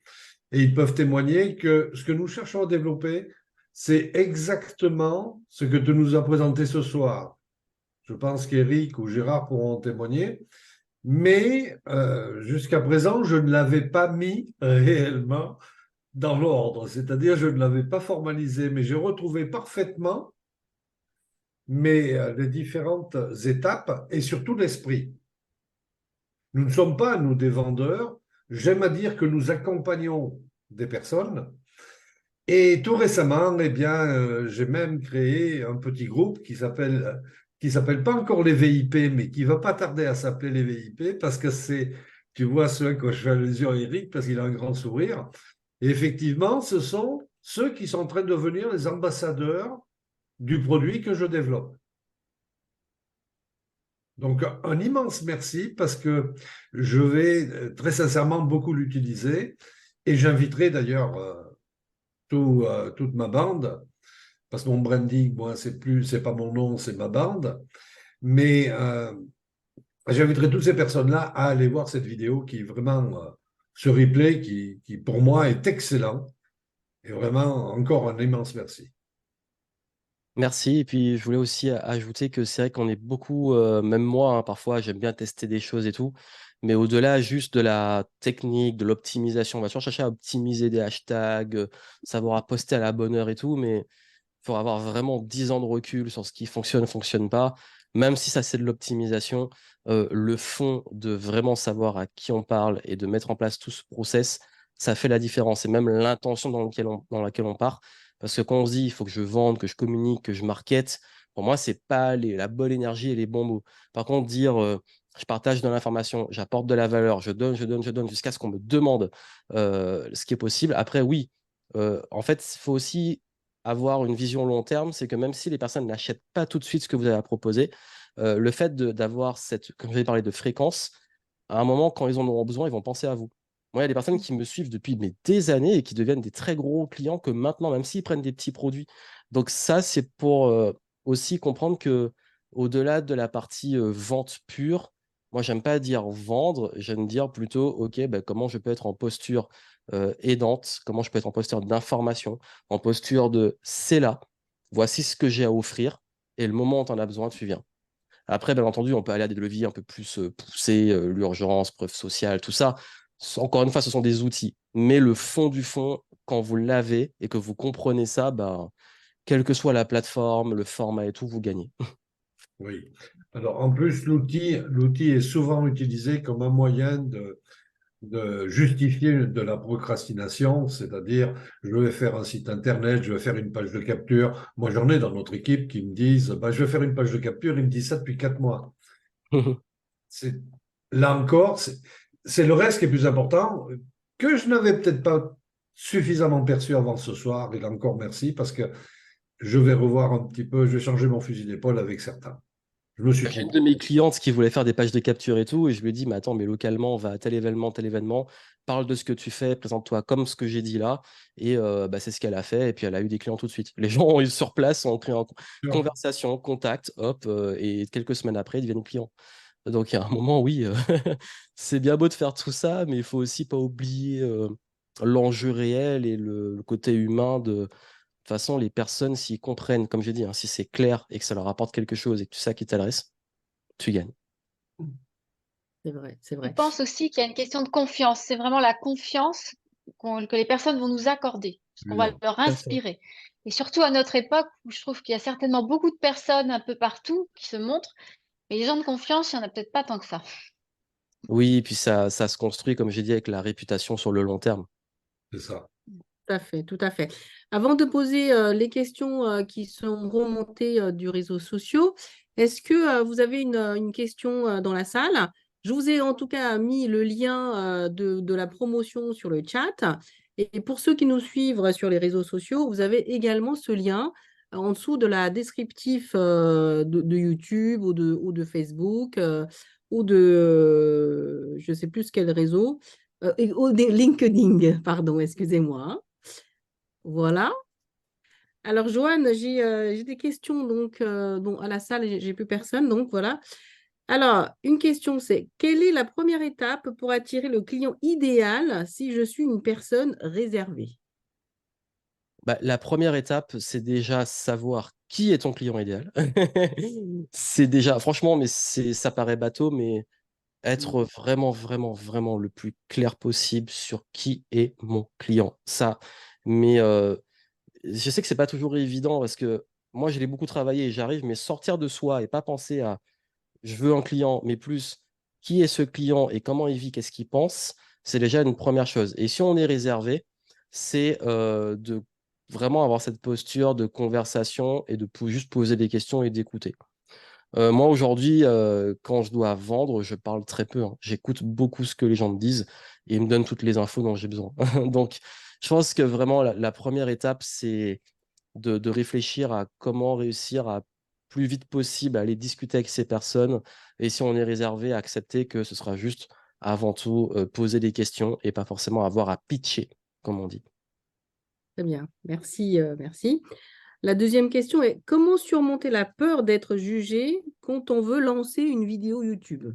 Et ils peuvent témoigner que ce que nous cherchons à développer, c'est exactement ce que tu nous as présenté ce soir. Je pense qu'Éric ou Gérard pourront en témoigner. Mais jusqu'à présent, je ne l'avais pas mis réellement dans l'ordre. C'est-à-dire, je ne l'avais pas formalisé, mais j'ai retrouvé parfaitement les différentes étapes et surtout l'esprit. Nous ne sommes pas, nous, des vendeurs. J'aime à dire que nous accompagnons des personnes. Et tout récemment, eh bien, j'ai même créé un petit groupe qui s'appelle pas encore les VIP, mais qui va pas tarder à s'appeler les VIP parce que c'est, tu vois, ceux que je fais allusion à Eric parce qu'il a un grand sourire. Et effectivement, ce sont ceux qui sont en train de devenir les ambassadeurs du produit que je développe. Donc, un immense merci parce que je vais très sincèrement beaucoup l'utiliser et j'inviterai d'ailleurs toute ma bande, parce que mon branding, moi, c'est pas mon nom, c'est ma bande, mais j'inviterai toutes ces personnes-là à aller voir cette vidéo qui vraiment, ce replay qui pour moi est excellent et vraiment encore un immense merci. Merci. Et puis, je voulais aussi ajouter que c'est vrai qu'on est beaucoup, même moi, hein, parfois, j'aime bien tester des choses et tout. Mais au-delà juste de la technique, de l'optimisation, on va toujours chercher à optimiser des hashtags, savoir à poster à la bonne heure et tout. Mais il faut avoir vraiment 10 ans de recul sur ce qui fonctionne, fonctionne pas. Même si ça, c'est de l'optimisation, le fond de vraiment savoir à qui on parle et de mettre en place tout ce process, ça fait la différence. Et même l'intention dans laquelle on part. Parce que quand on se dit, il faut que je vende, que je communique, que je market, pour moi, c'est pas la bonne énergie et les bons mots. Par contre, dire, je partage de l'information, j'apporte de la valeur, je donne, jusqu'à ce qu'on me demande ce qui est possible. Après, oui, en fait, il faut aussi avoir une vision long terme, c'est que même si les personnes n'achètent pas tout de suite ce que vous avez à proposer, le fait d'avoir cette, comme j'avais parlé de fréquence, à un moment, quand ils en auront besoin, ils vont penser à vous. Moi, il y a des personnes qui me suivent depuis des années et qui deviennent des très gros clients que maintenant, même s'ils prennent des petits produits. Donc ça, c'est pour aussi comprendre que au-delà de la partie vente pure, moi, j'aime pas dire vendre, j'aime dire plutôt, OK, bah, comment je peux être en posture aidante, comment je peux être en posture d'information, en posture de c'est là, voici ce que j'ai à offrir, et le moment où tu en as besoin, tu viens. Après, bien entendu, on peut aller à des leviers un peu plus poussés, l'urgence, preuve sociale, tout ça. Encore une fois, ce sont des outils. Mais le fond du fond, quand vous l'avez et que vous comprenez ça, ben, quelle que soit la plateforme, le format et tout, vous gagnez. Oui. Alors, en plus, l'outil est souvent utilisé comme un moyen de justifier de la procrastination, c'est-à-dire je vais faire un site internet, je vais faire une page de capture. Moi, j'en ai dans notre équipe qui me disent, bah, je vais faire une page de capture, ils me disent ça depuis 4 mois. C'est, là encore, c'est le reste qui est plus important, que je n'avais peut-être pas suffisamment perçu avant ce soir, et là encore merci, parce que je vais revoir un petit peu, je vais changer mon fusil d'épaule avec certains. Je me suis J'ai une trompé. de mes clientes qui voulait faire des pages de capture et tout, et je lui ai dit, mais attends, mais localement, on va à tel événement, parle de ce que tu fais, présente-toi comme ce que j'ai dit là, et bah, c'est ce qu'elle a fait, et puis elle a eu des clients tout de suite. Les gens ont eu sur place, ont pris en conversation, contact, hop, et quelques semaines après, ils deviennent clients. Donc, il y a un moment, oui, c'est bien beau de faire tout ça, mais il faut aussi pas oublier l'enjeu réel et le côté humain de toute façon, les personnes, s'ils comprennent, comme j'ai dit, hein, si c'est clair et que ça leur apporte quelque chose et que tu sais à qui t'adresses, tu gagnes. C'est vrai, c'est Je vrai. pense aussi qu'il y a une question de confiance. C'est vraiment la confiance que les personnes vont nous accorder, ce qu'on va Absolument. leur Tout à fait. inspirer. Et surtout à notre époque, où je trouve qu'il y a certainement beaucoup de personnes un peu partout qui se montrent, mais les gens de confiance, il n'y en a peut-être pas tant que ça. Oui, et puis ça se construit, comme j'ai dit, avec la réputation sur le long terme. C'est ça. Tout à fait, tout à fait. Avant de poser les questions qui sont remontées du réseau social, est-ce que vous avez une question dans la salle? Je vous ai en tout cas mis le lien de la promotion sur le chat. Et pour ceux qui nous suivent sur les réseaux sociaux, vous avez également ce lien en dessous de la descriptif de YouTube ou de Facebook ou de je ne sais plus quel réseau, ou de LinkedIn, pardon, excusez-moi, hein. Voilà. Alors, Joanne, j'ai des questions donc, bon, à la salle, j'ai plus personne, donc voilà. Alors, une question, c'est quelle est la première étape pour attirer le client idéal si je suis une personne réservée? Bah, la première étape, c'est déjà savoir qui est ton client idéal. C'est déjà, franchement, mais ça paraît bateau, mais être vraiment, vraiment, vraiment le plus clair possible sur qui est mon client. Ça, mais je sais que c'est pas toujours évident parce que moi, je l'ai beaucoup travaillé et j'arrive, mais sortir de soi et pas penser à je veux un client, mais plus qui est ce client et comment il vit, qu'est-ce qu'il pense, c'est déjà une première chose. Et si on est réservé, c'est de vraiment avoir cette posture de conversation et de juste poser des questions et d'écouter. Moi, aujourd'hui, quand je dois vendre, je parle très peu, hein. J'écoute beaucoup ce que les gens me disent et ils me donnent toutes les infos dont j'ai besoin. Donc, je pense que vraiment, la première étape, c'est de réfléchir à comment réussir à plus vite possible aller discuter avec ces personnes. Et si on est réservé, à accepter que ce sera juste avant tout poser des questions et pas forcément avoir à pitcher, comme on dit. Très bien, merci, merci. La deuxième question est: comment surmonter la peur d'être jugé quand on veut lancer une vidéo YouTube?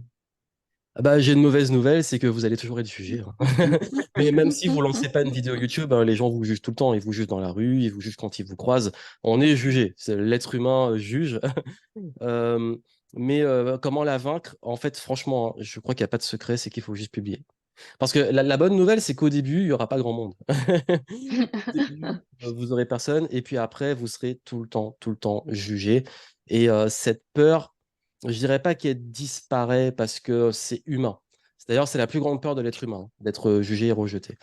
Ah bah, j'ai une mauvaise nouvelle, c'est que vous allez toujours être jugé, hein. Mais même si vous lancez pas une vidéo YouTube, hein, les gens vous jugent tout le temps. Ils vous jugent dans la rue, ils vous jugent quand ils vous croisent. On est jugé. L'être humain juge. Euh, mais comment la vaincre? En fait, franchement, hein, je crois qu'il n'y a pas de secret, c'est qu'il faut juste publier. Parce que la bonne nouvelle, c'est qu'au début, il n'y aura pas grand monde. Au début, vous aurez personne, et puis après, vous serez tout le temps jugé. Et cette peur, je dirais pas qu'elle disparaît parce que c'est humain. D'ailleurs, c'est la plus grande peur de l'être humain, d'être jugé et rejeté.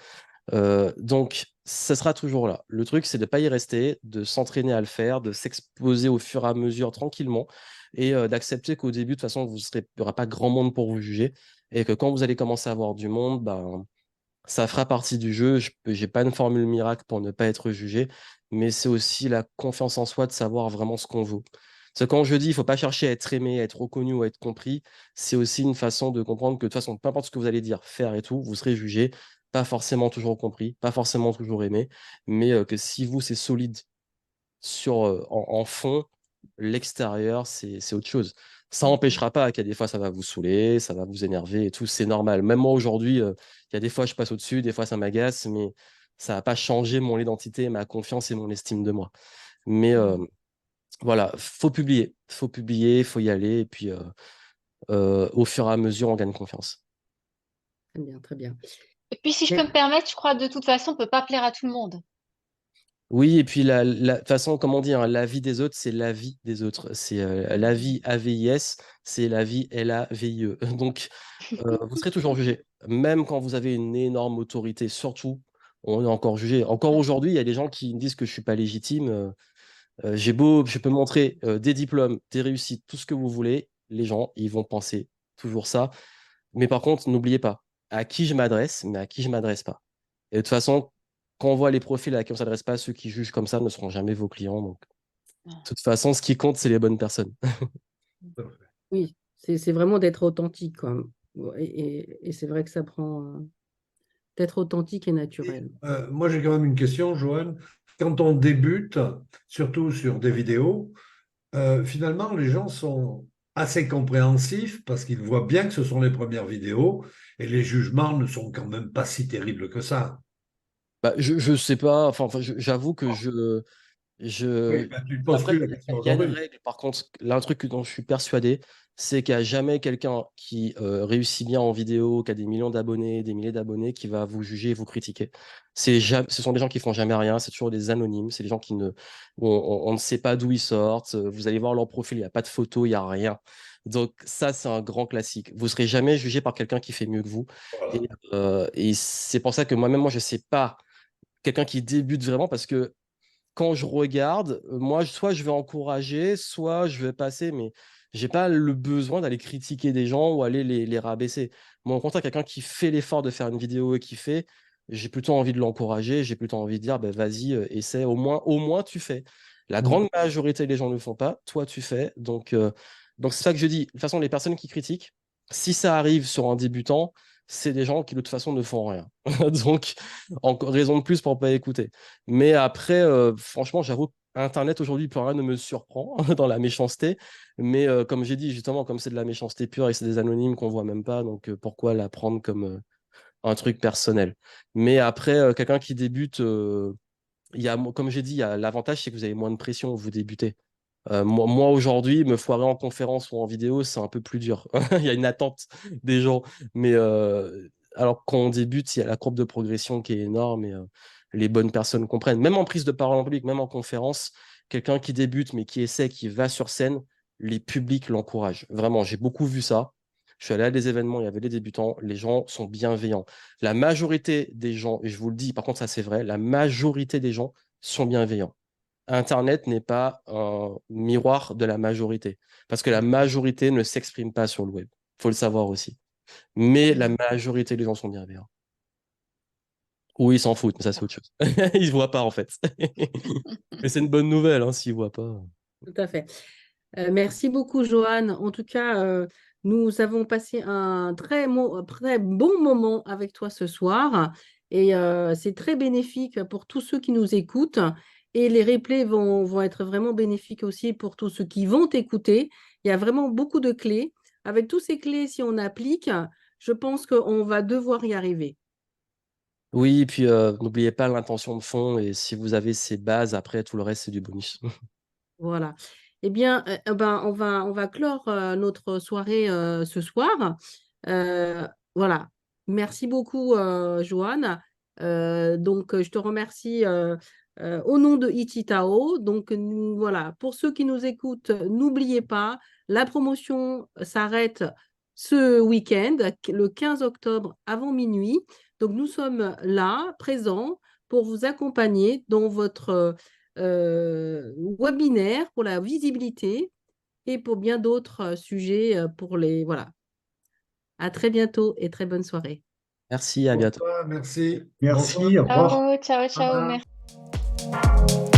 Donc, ça sera toujours là. Le truc, c'est de ne pas y rester, de s'entraîner à le faire, de s'exposer au fur et à mesure tranquillement et d'accepter qu'au début, de toute façon, il n'y aura pas grand monde pour vous juger et que quand vous allez commencer à avoir du monde, ben, ça fera partie du jeu. Je n'ai pas une formule miracle pour ne pas être jugé, mais c'est aussi la confiance en soi de savoir vraiment ce qu'on vaut. Parce que quand je dis, il ne faut pas chercher à être aimé, à être reconnu ou à être compris, c'est aussi une façon de comprendre que de toute façon, peu importe ce que vous allez dire, faire et tout, vous serez jugé, pas forcément toujours compris, pas forcément toujours aimé, mais que si vous, c'est solide en fond, l'extérieur, c'est autre chose. Ça n'empêchera pas qu'il y a des fois, ça va vous saouler, ça va vous énerver et tout, c'est normal. Même moi, aujourd'hui, il y a des fois, je passe au-dessus, des fois, ça m'agace, mais ça va pas changer mon identité, ma confiance et mon estime de moi. Mais voilà, faut publier, faut y aller, et puis au fur et à mesure, on gagne confiance. Très bien, très bien. Et puis, si je peux Mais- me permettre, je crois de toute façon, on ne peut pas plaire à tout le monde. Oui, et puis de toute façon, comme on dit, hein, la vie des autres, c'est la vie des autres. C'est la vie AVIS, c'est la vie LAVIE. Donc, vous serez toujours jugé. Même quand vous avez une énorme autorité, surtout, on est encore jugé. Encore aujourd'hui, il y a des gens qui me disent que je suis pas légitime. Je peux montrer des diplômes, des réussites, tout ce que vous voulez. Les gens, ils vont penser toujours ça. Mais par contre, n'oubliez pas à qui je m'adresse, mais à qui je m'adresse pas. Et de toute façon, quand on voit les profils à qui on s'adresse pas, ceux qui jugent comme ça ne seront jamais vos clients. Donc, de toute façon, ce qui compte, c'est les bonnes personnes. Oui, c'est vraiment d'être authentique, quoi. Et c'est vrai que ça prend d'être authentique et naturel. Moi, j'ai quand même une question, Johan. Quand on débute, surtout sur des vidéos, finalement, les gens sont assez compréhensifs parce qu'ils voient bien que ce sont les premières vidéos et les jugements ne sont quand même pas si terribles que ça. Bah, je sais pas, j'avoue que Oui, ben, tu ne poses Après, plus la question il y a une aujourd'hui. règle, par contre, là, un truc dont je suis persuadé, c'est qu'il n'y a jamais quelqu'un qui réussit bien en vidéo, qui a des millions d'abonnés, des milliers d'abonnés, qui va vous juger et vous critiquer. Ce sont des gens qui font jamais rien, c'est toujours des anonymes, c'est des gens on ne sait pas d'où ils sortent. Vous allez voir leur profil, il n'y a pas de photo, il n'y a rien. Donc ça, c'est un grand classique. Vous ne serez jamais jugé par quelqu'un qui fait mieux que vous. Voilà. Et c'est pour ça que moi-même, moi, je ne sais pas quelqu'un qui débute vraiment parce que quand je regarde, moi, soit je vais encourager, soit je vais passer, mais j'ai pas le besoin d'aller critiquer des gens ou aller les rabaisser. Moi, au contraire, quelqu'un qui fait l'effort de faire une vidéo et qui fait, j'ai plutôt envie de l'encourager, j'ai plutôt envie de dire, ben, vas-y, essaie, au moins tu fais. La Mm. grande majorité des gens ne le font pas, toi tu fais. Donc c'est ça que je dis. De toute façon, les personnes qui critiquent, si ça arrive sur un débutant, c'est des gens qui de toute façon ne font rien. Donc, encore raison de plus pour pas écouter. Mais après, franchement, j'avoue, Internet aujourd'hui, plus rien ne me surprend dans la méchanceté. Mais comme j'ai dit, justement, comme c'est de la méchanceté pure et c'est des anonymes qu'on voit même pas, donc pourquoi la prendre comme un truc personnel? Mais après, quelqu'un qui débute, comme j'ai dit, l'avantage, c'est que vous avez moins de pression, vous débutez. Moi, aujourd'hui, me foirer en conférence ou en vidéo, c'est un peu plus dur. Il y a une attente des gens. Mais alors, quand on débute, il y a la courbe de progression qui est énorme et les bonnes personnes comprennent. Même en prise de parole en public, même en conférence, quelqu'un qui débute, mais qui essaie, qui va sur scène, les publics l'encouragent. Vraiment, j'ai beaucoup vu ça. Je suis allé à des événements, il y avait des débutants, les gens sont bienveillants. La majorité des gens, et je vous le dis, par contre, ça c'est vrai, la majorité des gens sont bienveillants. Internet n'est pas un miroir de la majorité, parce que la majorité ne s'exprime pas sur le web. Il faut le savoir aussi. Mais la majorité des gens sont bienveillants. Ou ils s'en foutent, mais ça c'est autre chose. Ils ne voient pas en fait. Mais c'est une bonne nouvelle hein, s'ils ne voient pas. Tout à fait. Merci beaucoup, Johan. En tout cas, nous avons passé un très bon moment avec toi ce soir et c'est très bénéfique pour tous ceux qui nous écoutent et les replays vont être vraiment bénéfiques aussi pour tous ceux qui vont écouter. Il y a vraiment beaucoup de clés. Avec toutes ces clés, si on applique, je pense qu'on va devoir y arriver. Oui, et puis n'oubliez pas l'intention de fond et si vous avez ces bases, après tout le reste c'est du bonus. Voilà. Eh bien, on va clore notre soirée ce soir. Voilà. Merci beaucoup, Joanne. Donc, je te remercie au nom de Ichitao. Donc, voilà. Pour ceux qui nous écoutent, n'oubliez pas, la promotion s'arrête ce week-end, le 15 octobre avant minuit. Donc, nous sommes là, présents, pour vous accompagner dans votre webinaire pour la visibilité et pour bien d'autres sujets pour les... Voilà. À très bientôt et très bonne soirée. Merci, à bientôt. Merci. Merci, Bonsoir. au revoir. Ciao, ciao, ciao. Au revoir. Merci.